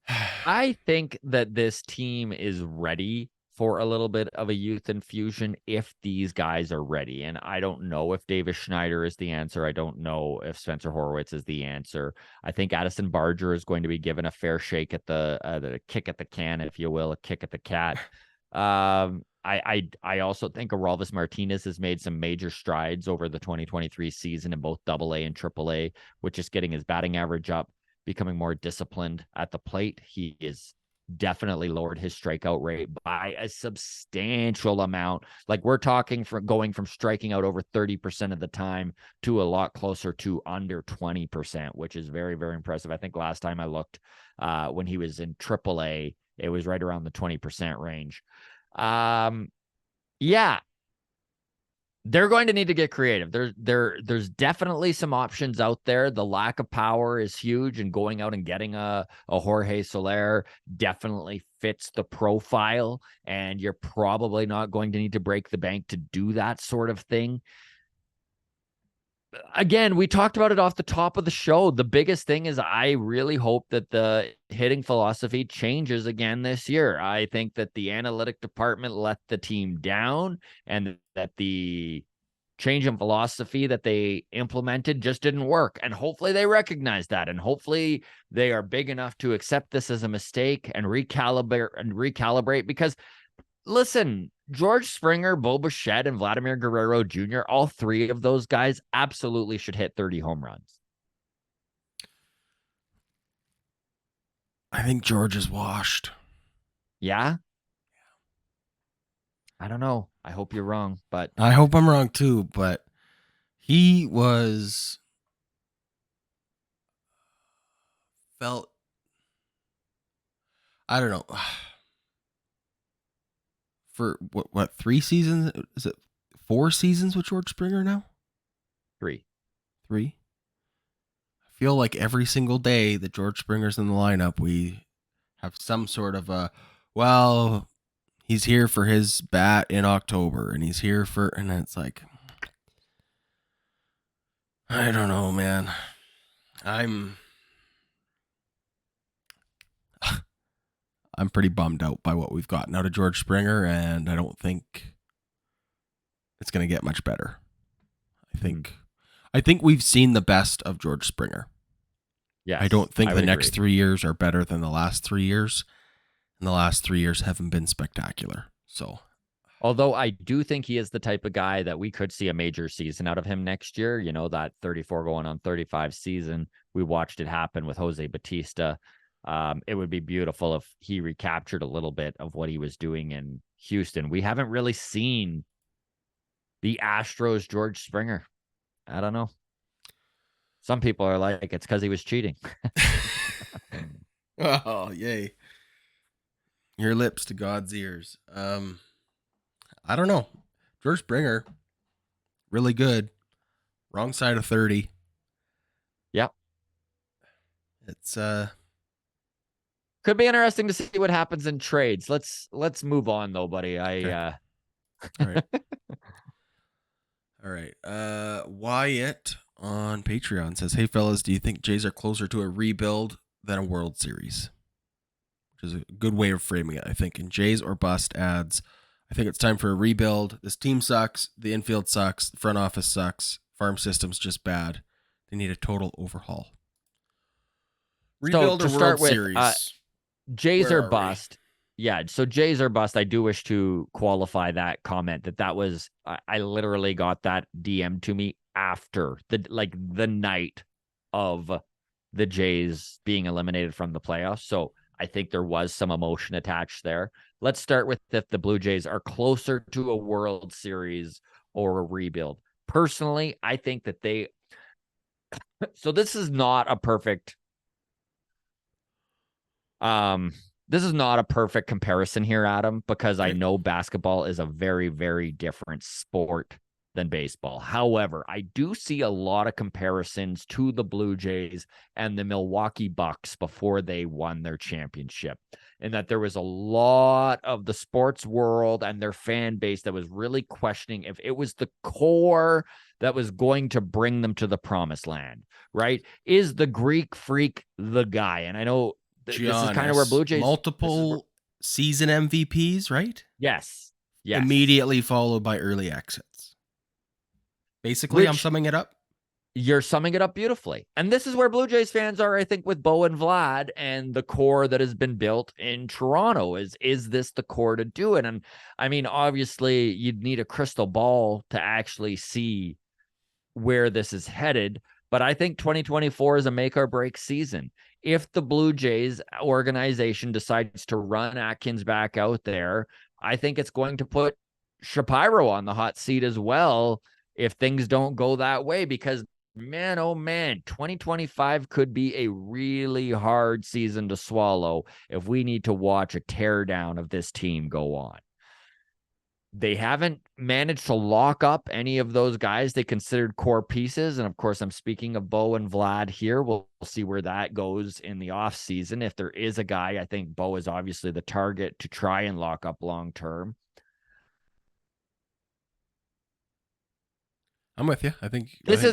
S1: I think that this team is ready for a little bit of a youth infusion if these guys are ready. And I don't know if Davis Schneider is the answer. I don't know if Spencer Horwitz is the answer. I think Addison Barger is going to be given a fair shake at the kick at the can, if you will, a kick at the cat. I also think Aurelvis Martinez has made some major strides over the 2023 season in both AA and AAA, with just getting his batting average up, becoming more disciplined at the plate. He is definitely lowered his strikeout rate by a substantial amount. Like, we're talking from going from striking out over 30% of the time to a lot closer to under 20%, which is very, very impressive. I think last time I looked, when he was in AAA, it was right around the 20% range. Yeah, they're going to need to get creative. There's definitely some options out there. The lack of power is huge, and going out and getting a Jorge Soler definitely fits the profile, and you're probably not going to need to break the bank to do that sort of thing. Again, we talked about it off the top of the show. The biggest thing is I really hope that the hitting philosophy changes again this year. I think that the analytic department let the team down, and that the change in philosophy that they implemented just didn't work. And hopefully they recognize that. And hopefully they are big enough to accept this as a mistake and recalibrate. Because listen, George Springer, Bo Bichette, and Vladimir Guerrero Jr., all three of those guys absolutely should hit 30 home runs.
S2: I think George is washed.
S1: Yeah? I don't know. I hope you're wrong, but
S2: I hope I'm wrong too, but he was felt, I don't know, for what 3 seasons? Is it 4 seasons with George Springer now?
S1: 3.
S2: 3. I feel like every single day that George Springer's in the lineup, we have some sort of a, well, he's here for his bat in October, and he's here for, and it's like, I don't know, man. I'm pretty bummed out by what we've gotten out of George Springer, and I don't think it's going to get much better. I think we've seen the best of George Springer.
S1: yes,
S2: I don't think the next
S1: agree.
S2: 3 years are better than the last 3 years, and the last 3 years haven't been spectacular. So,
S1: Although I do think he is the type of guy that we could see a major season out of him next year. You know, that 34 going on 35 season. We watched it happen with Jose Batista. It would be beautiful if he recaptured a little bit of what he was doing in Houston. We haven't really seen the Astros George Springer. I don't know. Some people are like, it's because he was cheating.
S2: oh, yay. Your lips to God's ears. I don't know. George Springer, really good. Wrong side of 30.
S1: Yep.
S2: It's
S1: Could be interesting to see what happens in trades. Let's move on though, buddy.
S2: okay. All right. All right. Wyatt on Patreon says, "Hey fellas, do you think Jays are closer to a rebuild than a World Series?" Which is a good way of framing it, I think. And Jays or bust adds, "I think it's time for a rebuild. This team sucks. The infield sucks. The front office sucks. Farm system's just bad. They need a total overhaul." Rebuild
S1: So
S2: or
S1: to
S2: World
S1: start with,
S2: Series?
S1: Jays
S2: Where
S1: are
S2: are we?
S1: bust. Yeah, so Jays are bust. I do wish to qualify that comment that was I literally got that DM to me after the night of the Jays being eliminated from the playoffs. So I think there was some emotion attached there. Let's start with if the Blue Jays are closer to a World Series or a rebuild. Personally, I think that so this is not a perfect this is not a perfect comparison here, Adam, because I know basketball is a very, very different sport than baseball. However, I do see a lot of comparisons to the Blue Jays and the Milwaukee Bucks before they won their championship, and that there was a lot of the sports world and their fan base that was really questioning if it was the core that was going to bring them to the promised land, right? Is the Greek freak the guy? And I know this is kind of where Blue Jays
S2: multiple season MVPs, right?
S1: Yes.
S2: Immediately followed by early exits. Basically, I'm summing it up.
S1: You're summing it up beautifully. And this is where Blue Jays fans are, I think, with Bo and Vlad and the core that has been built in Toronto. Is this the core to do it? And I mean, obviously, you'd need a crystal ball to actually see where this is headed. But I think 2024 is a make or break season. If the Blue Jays organization decides to run Atkins back out there, I think it's going to put Shapiro on the hot seat as well if things don't go that way, because man, oh man, 2025 could be a really hard season to swallow if we need to watch a teardown of this team go on. They haven't managed to lock up any of those guys they considered core pieces. And of course, I'm speaking of Bo and Vlad here. We'll see where that goes in the offseason. If there is a guy, I think Bo is obviously the target to try and lock up long term.
S2: I'm with you. I think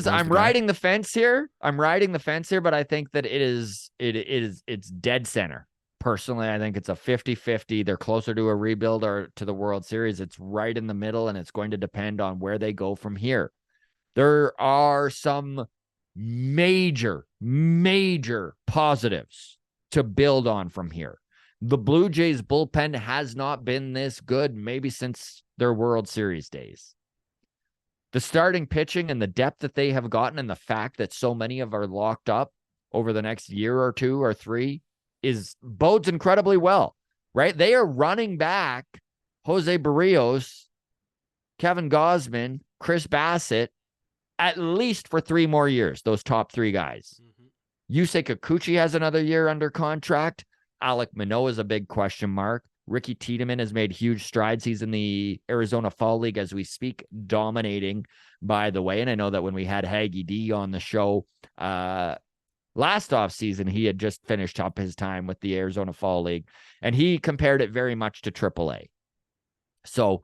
S1: I'm riding the fence here. But I think that it's dead center. Personally, I think it's a 50-50. They're closer to a rebuild or to the World Series. It's right in the middle, and it's going to depend on where they go from here. There are some major positives to build on from here. The Blue Jays bullpen has not been this good maybe since their World Series days. The starting pitching and the depth that they have gotten, and the fact that so many of are locked up over the next year or two or three, bodes incredibly well, right? They are running back Jose Berrios, Kevin Gausman, Chris Bassett, at least for 3 more years, those top 3 guys. Yusei Kikuchi has another year under contract. Alek Manoah is a big question mark. Ricky Tiedemann has made huge strides. He's in the Arizona Fall League as we speak, dominating, by the way. And I know that when we had Haggy D on the show last offseason, he had just finished up his time with the Arizona Fall League, and he compared it very much to AAA. So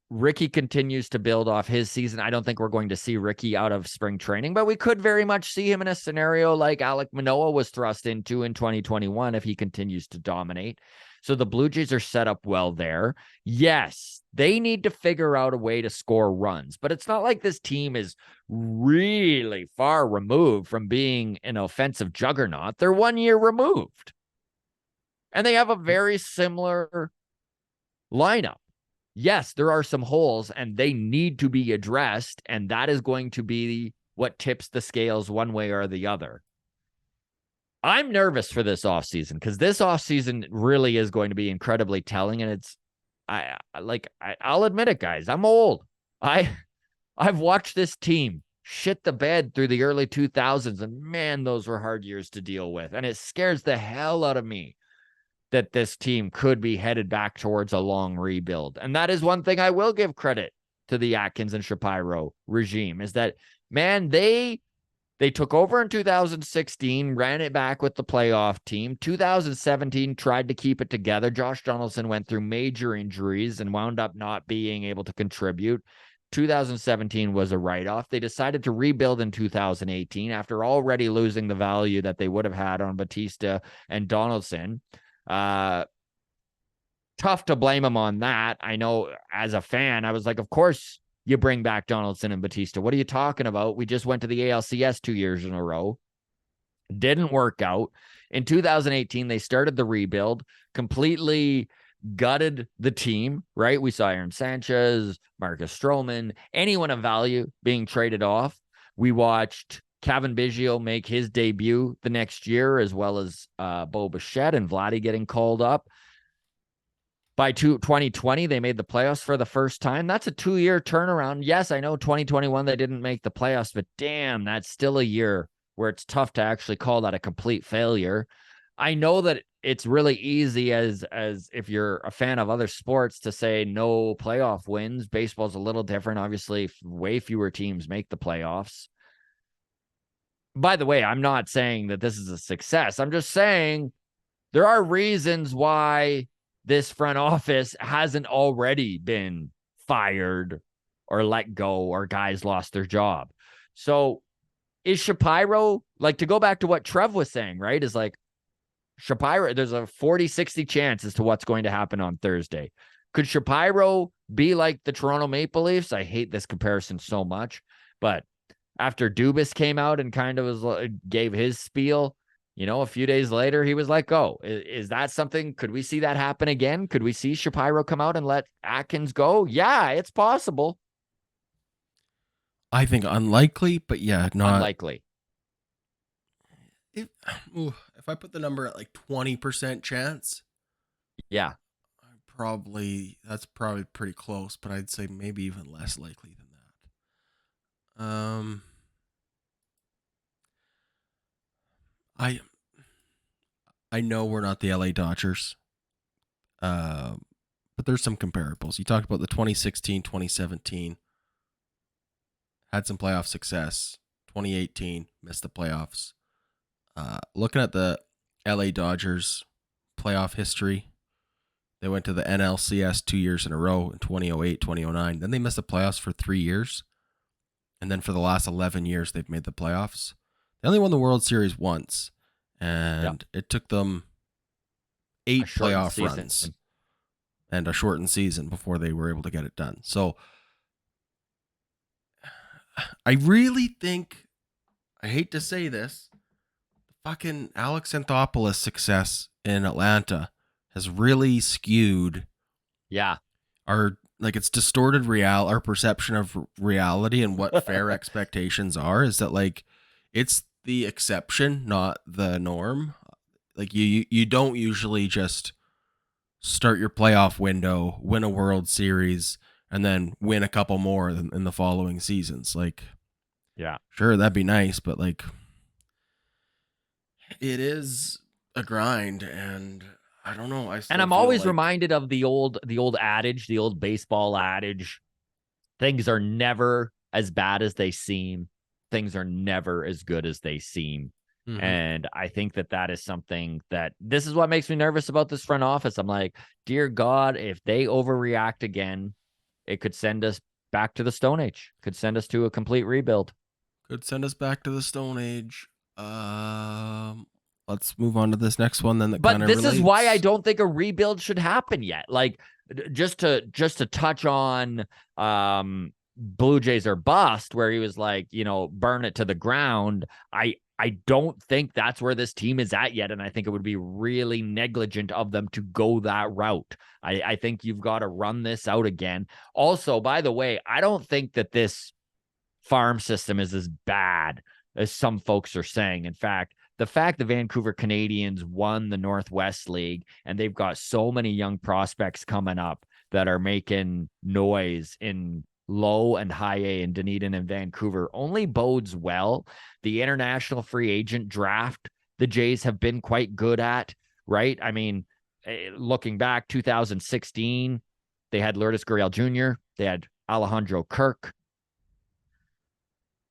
S1: Ricky continues to build off his season. I don't think we're going to see Ricky out of spring training, but we could very much see him in a scenario like Alek Manoah was thrust into in 2021 if he continues to dominate. So the Blue Jays are set up well there. Yes, they need to figure out a way to score runs, but it's not like this team is really far removed from being an offensive juggernaut. They're 1 year removed. And they have a very similar lineup. Yes, there are some holes and they need to be addressed, and that is going to be what tips the scales one way or the other. I'm nervous for this offseason because this offseason really is going to be incredibly telling, and I'll admit it, guys. I'm old. I've watched this team shit the bed through the early 2000s, and man, those were hard years to deal with, and it scares the hell out of me that this team could be headed back towards a long rebuild. And that is one thing I will give credit to the Atkins and Shapiro regime, is that, man, they took over in 2016, ran it back with the playoff team. 2017 tried to keep it together. Josh Donaldson went through major injuries and wound up not being able to contribute. 2017 was a write-off. They decided to rebuild in 2018 after already losing the value that they would have had on Batista and Donaldson. Tough to blame him on that. I know as a fan, I was like, of course you bring back Donaldson and Batista. What are you talking about? We just went to the ALCS 2 years in a row. Didn't work out. In 2018, they started the rebuild, completely gutted the team, right? We saw Aaron Sanchez, Marcus Stroman, anyone of value being traded off. We watched Kevin Biggio make his debut the next year, as well as Bo Bichette and Vladdy getting called up. By 2020, they made the playoffs for the first time. That's a 2-year turnaround. Yes, I know 2021 they didn't make the playoffs, but damn, that's still a year where it's tough to actually call that a complete failure. I know that it's really easy as if you're a fan of other sports to say no playoff wins. Baseball's a little different. Obviously, way fewer teams make the playoffs. By the way, I'm not saying that this is a success. I'm just saying there are reasons why this front office hasn't already been fired or let go or guys lost their job. So is Shapiro, like, to go back to what Trev was saying, right? Is like Shapiro, there's a 40-60 chance as to what's going to happen on Thursday. Could Shapiro be like the Toronto Maple Leafs? I hate this comparison so much, but after Dubas came out and kind of gave his spiel, a few days later, he was let go. Is that something? Could we see that happen again? Could we see Shapiro come out and let Atkins go? Yeah, it's possible.
S2: I think unlikely, but yeah, not
S1: unlikely.
S2: If I put the number at like 20% chance,
S1: yeah,
S2: that's probably pretty close, but I'd say maybe even less likely than that. I know we're not the LA Dodgers, but there's some comparables. You talked about the 2016, 2017, had some playoff success. 2018, missed the playoffs. Looking at the LA Dodgers playoff history, they went to the NLCS 2 years in a row in 2008, 2009. Then they missed the playoffs for 3 years. And then for the last 11 years, they've made the playoffs. They only won the World Series once. And it took them 8 playoff runs and a shortened season before they were able to get it done. So I really think, I hate to say this, fucking Alex Anthopoulos' success in Atlanta has really skewed it's distorted our perception of reality and what fair expectations are. Is that like it's the exception, not the norm. Like you don't usually just start your playoff window, win a World Series, and then win a couple more in the following seasons. Like, sure, that'd be nice, but like it is a grind, and I don't know.
S1: I'm always reminded of the old adage, the old baseball adage: things are never as bad as they seem. Things are never as good as they seem. Mm-hmm. And I think that is something that this is what makes me nervous about this front office. I'm like, dear God, if they overreact again, it could send us back to the Stone Age. Could send us to a complete rebuild.
S2: Could send us back to the Stone Age. Let's move on to this next one then.
S1: But this is why I don't think a rebuild should happen yet. Like, just to touch on Blue Jays are bust, where he was like, burn it to the ground. I don't think that's where this team is at yet, and I think it would be really negligent of them to go that route. I think you've got to run this out again. Also, by the way, I don't think that this farm system is as bad as some folks are saying. In fact, the fact the Vancouver Canadians won the Northwest League and they've got so many young prospects coming up that are making noise in low and high A in Dunedin and Vancouver only bodes well. The international free agent draft, the Jays have been quite good at, right? I mean, looking back, 2016, they had Lourdes Gurriel Jr., they had Alejandro Kirk.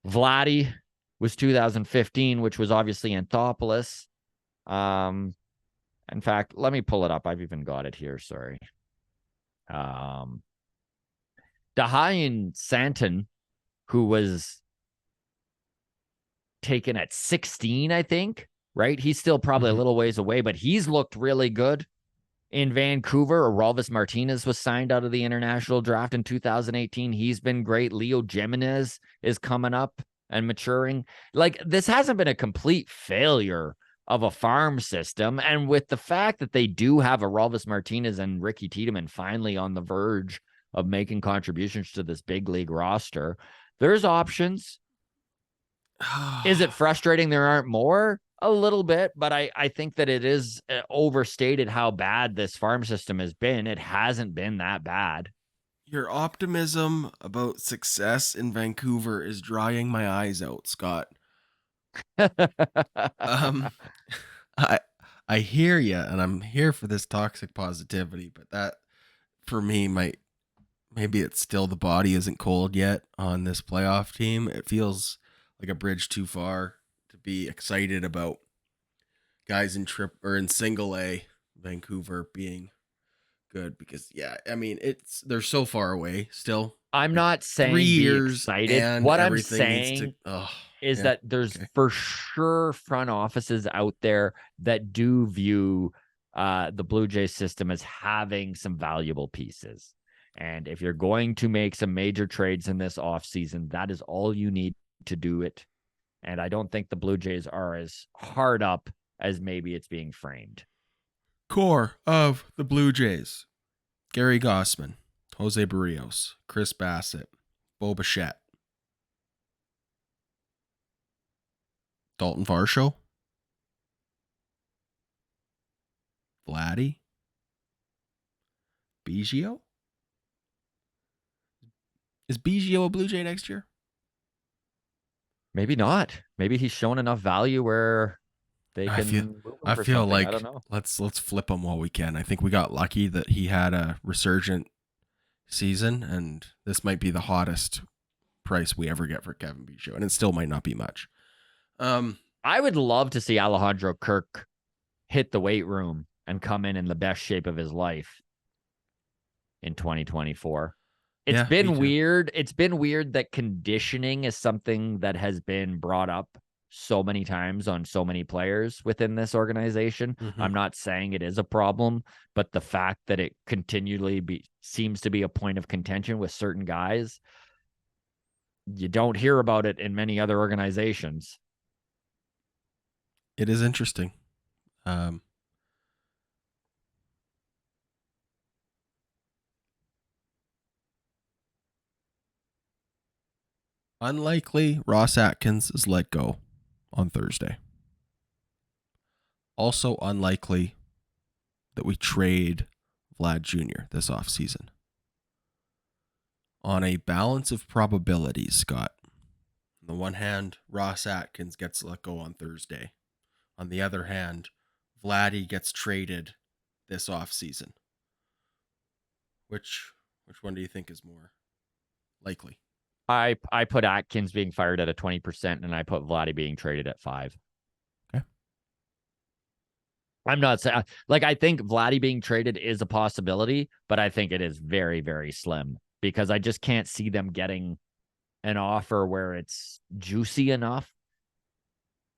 S1: Vladdy was 2015, which was obviously Anthopoulos. In fact, let me pull it up. I've even got it here. Sorry. Dahayan Santon, who was taken at 16, I think, right? He's still probably a little ways away, but he's looked really good in Vancouver. Oralvis Martinez was signed out of the international draft in 2018. He's been great. Leo Jimenez is coming up and maturing. Like, this hasn't been a complete failure of a farm system. And with the fact that they do have Oralvis Martinez and Ricky Tiedemann finally on the verge of making contributions to this big league roster, there's options. Is it frustrating there aren't more? A little bit, but I think that it is overstated how bad this farm system has been. It hasn't been that bad.
S2: Your optimism about success in Vancouver is drying my eyes out, Scott. Um, I I hear you, and I'm here for this toxic positivity, but that for me might maybe it's still the body isn't cold yet on this playoff team. It feels like a bridge too far to be excited about guys in trip or in single A Vancouver being good because yeah, I mean they're so far away still.
S1: I'm
S2: Like
S1: not
S2: 3
S1: saying be
S2: years
S1: excited.
S2: and
S1: What I'm
S2: everything needs to
S1: saying is
S2: yeah.
S1: that there's
S2: Okay.
S1: for sure front offices out there that do view the Blue Jays system as having some valuable pieces. And if you're going to make some major trades in this offseason, that is all you need to do it. And I don't think the Blue Jays are as hard up as maybe it's being framed.
S2: Core of the Blue Jays: Gary Gossman, Jose Berrios, Chris Bassett, Bo Bichette, Dalton Varsho, Vladdy, Biggio. Is Biggio a Blue Jay next year?
S1: Maybe not. Maybe he's shown enough value where they
S2: I feel
S1: can move him
S2: I
S1: for
S2: feel
S1: something. I
S2: like
S1: don't know.
S2: let's flip him while we can. I think we got lucky that he had a resurgent season, and this might be the hottest price we ever get for Kevin Biggio, and it still might not be much.
S1: I would love to see Alejandro Kirk hit the weight room and come in the best shape of his life in 2024. It's
S2: Yeah, me
S1: been
S2: too.
S1: weird. It's been weird that conditioning is something that has been brought up so many times on so many players within this organization.
S2: Mm-hmm.
S1: I'm not saying it is a problem, but the fact that it continually seems to be a point of contention with certain guys, you don't hear about it in many other organizations.
S2: It is interesting. Um, Unlikely Ross Atkins is let go on Thursday. Also unlikely that we trade Vlad Jr. this offseason. On a balance of probabilities, Scott, on the one hand, Ross Atkins gets let go on Thursday. On the other hand, Vladdy gets traded this offseason. Which one do you think is more likely?
S1: I put Atkins being fired at a 20%, and I put Vladdy being traded at 5.
S2: Okay.
S1: I'm not saying I think Vladdy being traded is a possibility, but I think it is very, very slim because I just can't see them getting an offer where it's juicy enough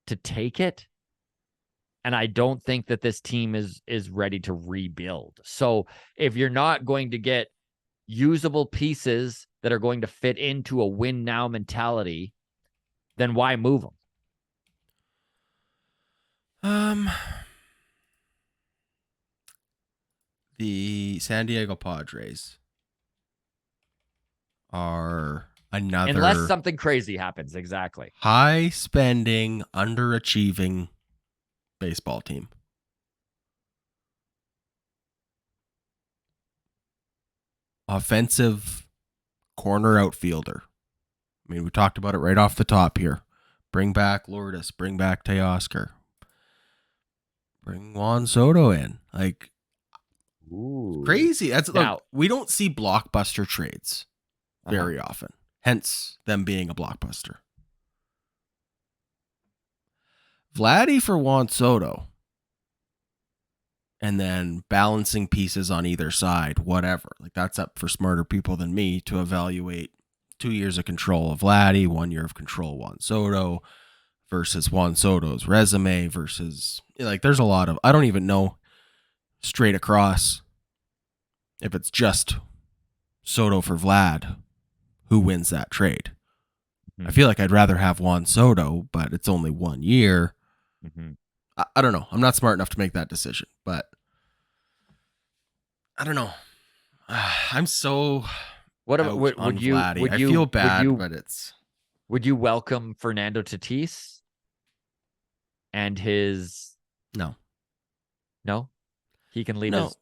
S1: to take it. And I don't think that this team is ready to rebuild. So if you're not going to get usable pieces that are going to fit into a win now mentality, then why move them?
S2: The San Diego Padres are another
S1: Unless something crazy happens. Exactly.
S2: high spending, underachieving baseball team. Offensive corner outfielder. I mean, we talked about it right off the top here. Bring back Lourdes, bring back Teoscar, bring Juan Soto in. Like,
S1: Ooh.
S2: crazy. That's
S1: Now,
S2: look, we don't see blockbuster trades very often. Hence them being a blockbuster. Vladdy for Juan Soto. And then balancing pieces on either side, whatever. Like that's up for smarter people than me to evaluate 2 years of control of Vladdy, 1 year of control of Juan Soto versus Juan Soto's resume versus like there's a lot of I don't even know straight across if it's just Soto for Vlad who wins that trade. I feel like I'd rather have Juan Soto, but it's only 1 year. I don't know. I'm not smart enough to make that decision, but I don't know. I'm so
S1: what
S2: ouch
S1: would
S2: on
S1: you
S2: Vladdy.
S1: would
S2: I
S1: you
S2: feel
S1: would
S2: bad,
S1: you
S2: but it's
S1: Would you welcome Fernando Tatis and his?
S2: No.
S1: He can leave
S2: No.
S1: his.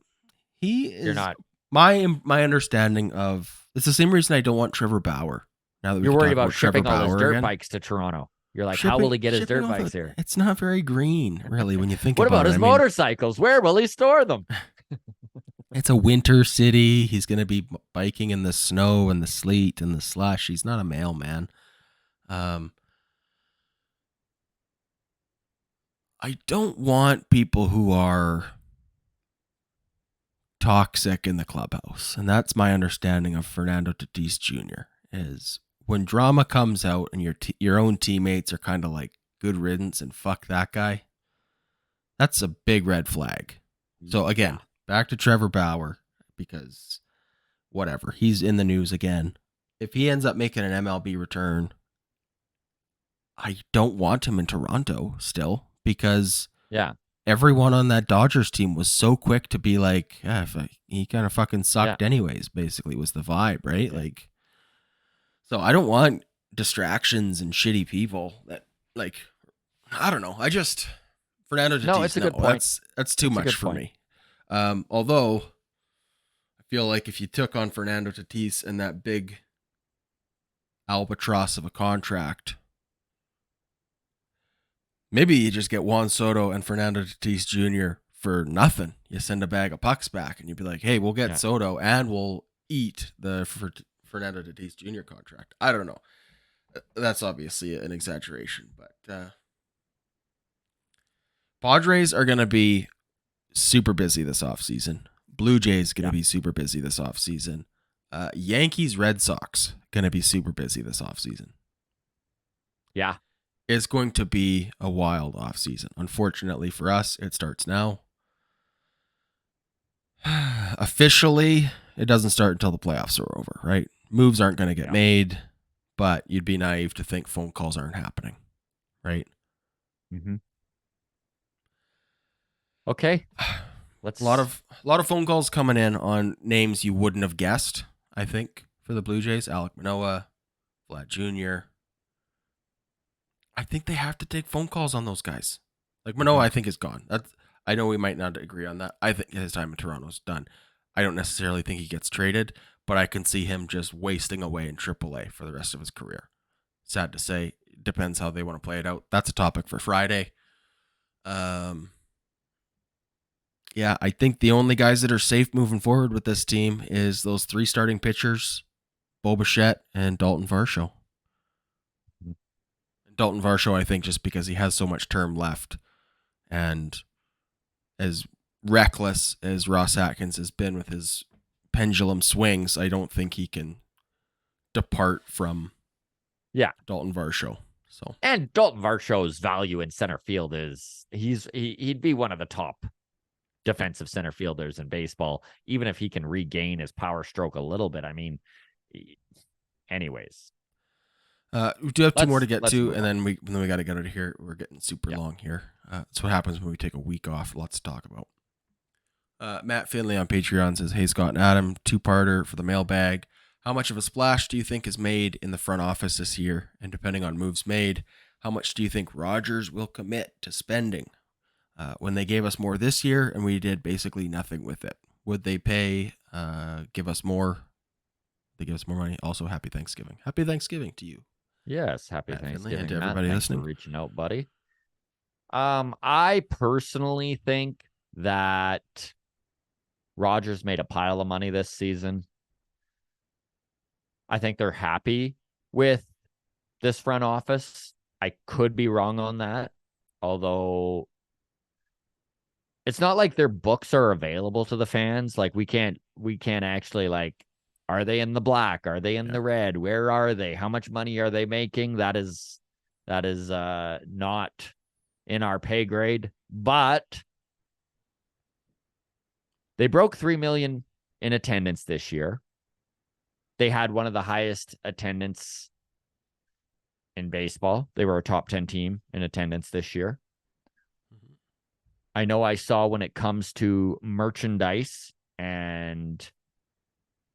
S2: He
S1: You're
S2: is
S1: not.
S2: my understanding of it's the same reason I don't want Trevor Bauer. Now that we
S1: You're
S2: can
S1: worried
S2: talk
S1: about
S2: about Trevor
S1: shipping all his
S2: Bauer
S1: dirt
S2: again.
S1: bikes to Toronto. You're like, how will he get his dirt bikes here?
S2: It's not very green, really, when you think
S1: What
S2: about
S1: about
S2: it.
S1: his motorcycles? Where will he store them?
S2: It's a winter city. He's going to be biking in the snow and the sleet and the slush. He's not a mailman. I don't want people who are toxic in the clubhouse. And that's my understanding of Fernando Tatis Jr. is when drama comes out and your own teammates are kind of like good riddance and fuck that guy. That's a big red flag. So again, back to Trevor Bauer, because whatever, he's in the news again. If he ends up making an MLB return, I don't want him in Toronto still, because everyone on that Dodgers team was so quick to be like, he kind of fucking sucked anyways, basically was the vibe, right? Like, so I don't want distractions and shitty people that, like, I don't know. Fernando Tatis,
S1: no, it's a good point.
S2: That's too much for me. Although I feel like if you took on Fernando Tatis and that big albatross of a contract, maybe you just get Juan Soto and Fernando Tatis Jr. for nothing. You send a bag of pucks back and you'd be like, hey, we'll get Soto and we'll eat the Fernando Tatis Jr. contract. I don't know. That's obviously an exaggeration, but Padres are going to be super busy this offseason. Blue Jays going to be super busy this offseason. Yankees, Red Sox going to be super busy this offseason.
S1: Yeah.
S2: It's going to be a wild offseason. Unfortunately for us, it starts now. Officially, it doesn't start until the playoffs are over, right? Moves aren't going to get made, but you'd be naive to think phone calls aren't happening, right?
S1: Mm-hmm. Okay.
S2: A lot of phone calls coming in on names you wouldn't have guessed, I think, for the Blue Jays. Alek Manoah, Vlad Jr. I think they have to take phone calls on those guys. Like Manoah, I think is gone. I know we might not agree on that. I think his time in Toronto is done. I don't necessarily think he gets traded, but I can see him just wasting away in AAA for the rest of his career. Sad to say, depends how they want to play it out. That's a topic for Friday. Yeah, I think the only guys that are safe moving forward with this team is those three starting pitchers, Bo Bichette and Dalton Varsho. Dalton Varsho, I think, just because he has so much term left, and as reckless as Ross Atkins has been with his pendulum swings, I don't think he can depart from Dalton Varsho. So,
S1: and Dalton Varsho's value in center field is he'd be one of the top defensive center fielders in baseball, even if he can regain his power stroke a little bit. I mean, anyways.
S2: We do have two more to get to, and then we got to get out of here. We're getting super long here. That's what happens when we take a week off. Lots to talk about. Matt Finley on Patreon says, hey, Scott and Adam, two-parter for the mailbag. How much of a splash do you think is made in the front office this year? And depending on moves made, how much do you think Rogers will commit to spending? When they gave us more this year and we did basically nothing with it, would they give us more? They give us more money. Also, happy Thanksgiving. Happy Thanksgiving to you.
S1: Yes, happy
S2: Matt
S1: Thanksgiving,
S2: Finley, and to
S1: Matt.
S2: everybody
S1: Thanks
S2: listening.
S1: for reaching out, buddy. I personally think that Rogers made a pile of money this season. I think they're happy with this front office. I could be wrong on that, although it's not like their books are available to the fans. Like we can't actually, like, are they in the black? Are they in the red? Where are they? How much money are they making? That is not in our pay grade, but they broke 3 million in attendance this year. They had one of the highest attendance in baseball. They were a top 10 team in attendance this year. I know I saw when it comes to merchandise and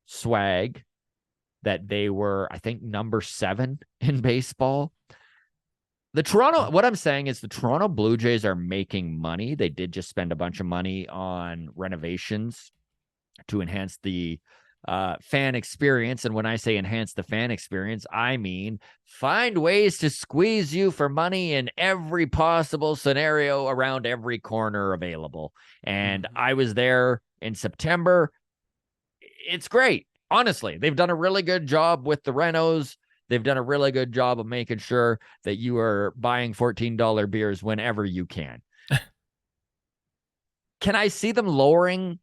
S1: swag, that they were, I think, number 7 in baseball. What I'm saying is the Toronto Blue Jays are making money. They did just spend a bunch of money on renovations to enhance the fan experience. And when I say enhance the fan experience, I mean find ways to squeeze you for money in every possible scenario around every corner available. And I was there in September. It's great. Honestly, they've done a really good job with the renos. They've done a really good job of making sure that you are buying $14 beers whenever you can. Can I see them lowering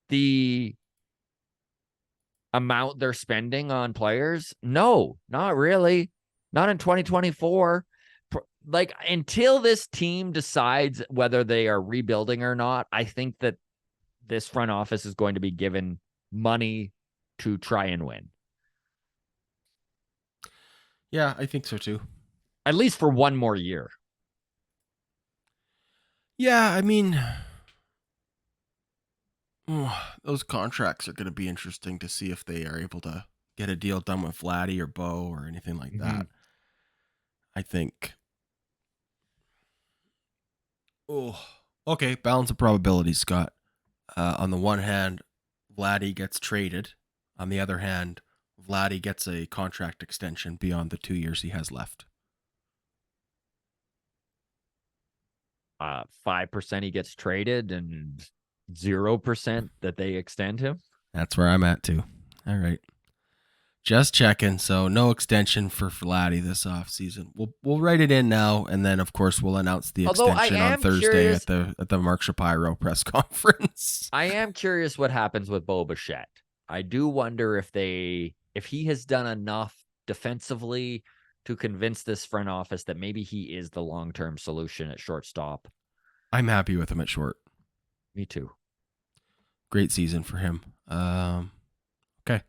S1: the amount they're spending on players? No, not really. Not in 2024. Like, until this team decides whether they are rebuilding or not, I think that this front office is going to be given money to try and win.
S2: Yeah, I think so too.
S1: At least for one more year.
S2: Yeah, I mean, those contracts are going to be interesting to see if they are able to get a deal done with Vladdy or Bo or anything like that. I think. Oh, okay. Balance of probabilities, Scott. On the one hand, Vladdy gets traded. On the other hand, Vladdy gets a contract extension beyond the 2 years he has left.
S1: 5% he gets traded and 0% that they extend him.
S2: That's where I'm at too. All right. Just checking. So no extension for Vladdy this offseason. We'll write it in now, and then of course we'll announce the extension on Thursday at the Mark Shapiro press conference.
S1: I am curious what happens with Bo Bichette. I do wonder if he has done enough defensively to convince this front office that maybe he is the long-term solution at shortstop.
S2: I'm happy with him at short.
S1: Me too.
S2: Great season for him. Okay.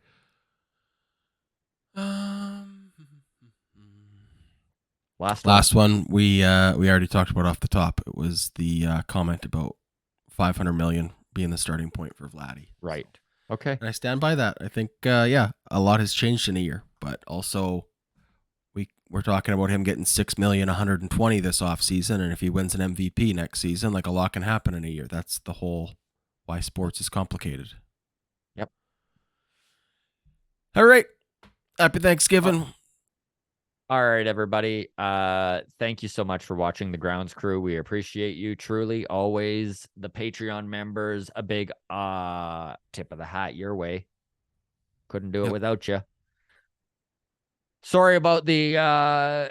S2: Last one we already talked about off the top. It was the comment about $500 million being the starting point for Vladdy.
S1: Right. Okay.
S2: And I stand by that. I think a lot has changed in a year, but also we're talking about him getting $6,120,000 this offseason, and if he wins an MVP next season, like, a lot can happen in a year. That's the whole why sports is complicated.
S1: Yep.
S2: All right. Happy Thanksgiving.
S1: All right, everybody. Thank you so much for watching the Grounds Crew. We appreciate you truly. Always the Patreon members, a big tip of the hat your way. Couldn't do it without you. Sorry about the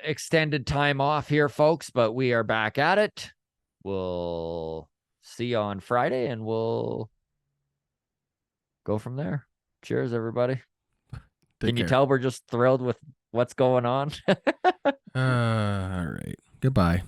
S1: extended time off here, folks, but we are back at it. We'll see you on Friday, and we'll go from there. Cheers, everybody. Can you tell we're just thrilled with what's going on?
S2: All right. Goodbye.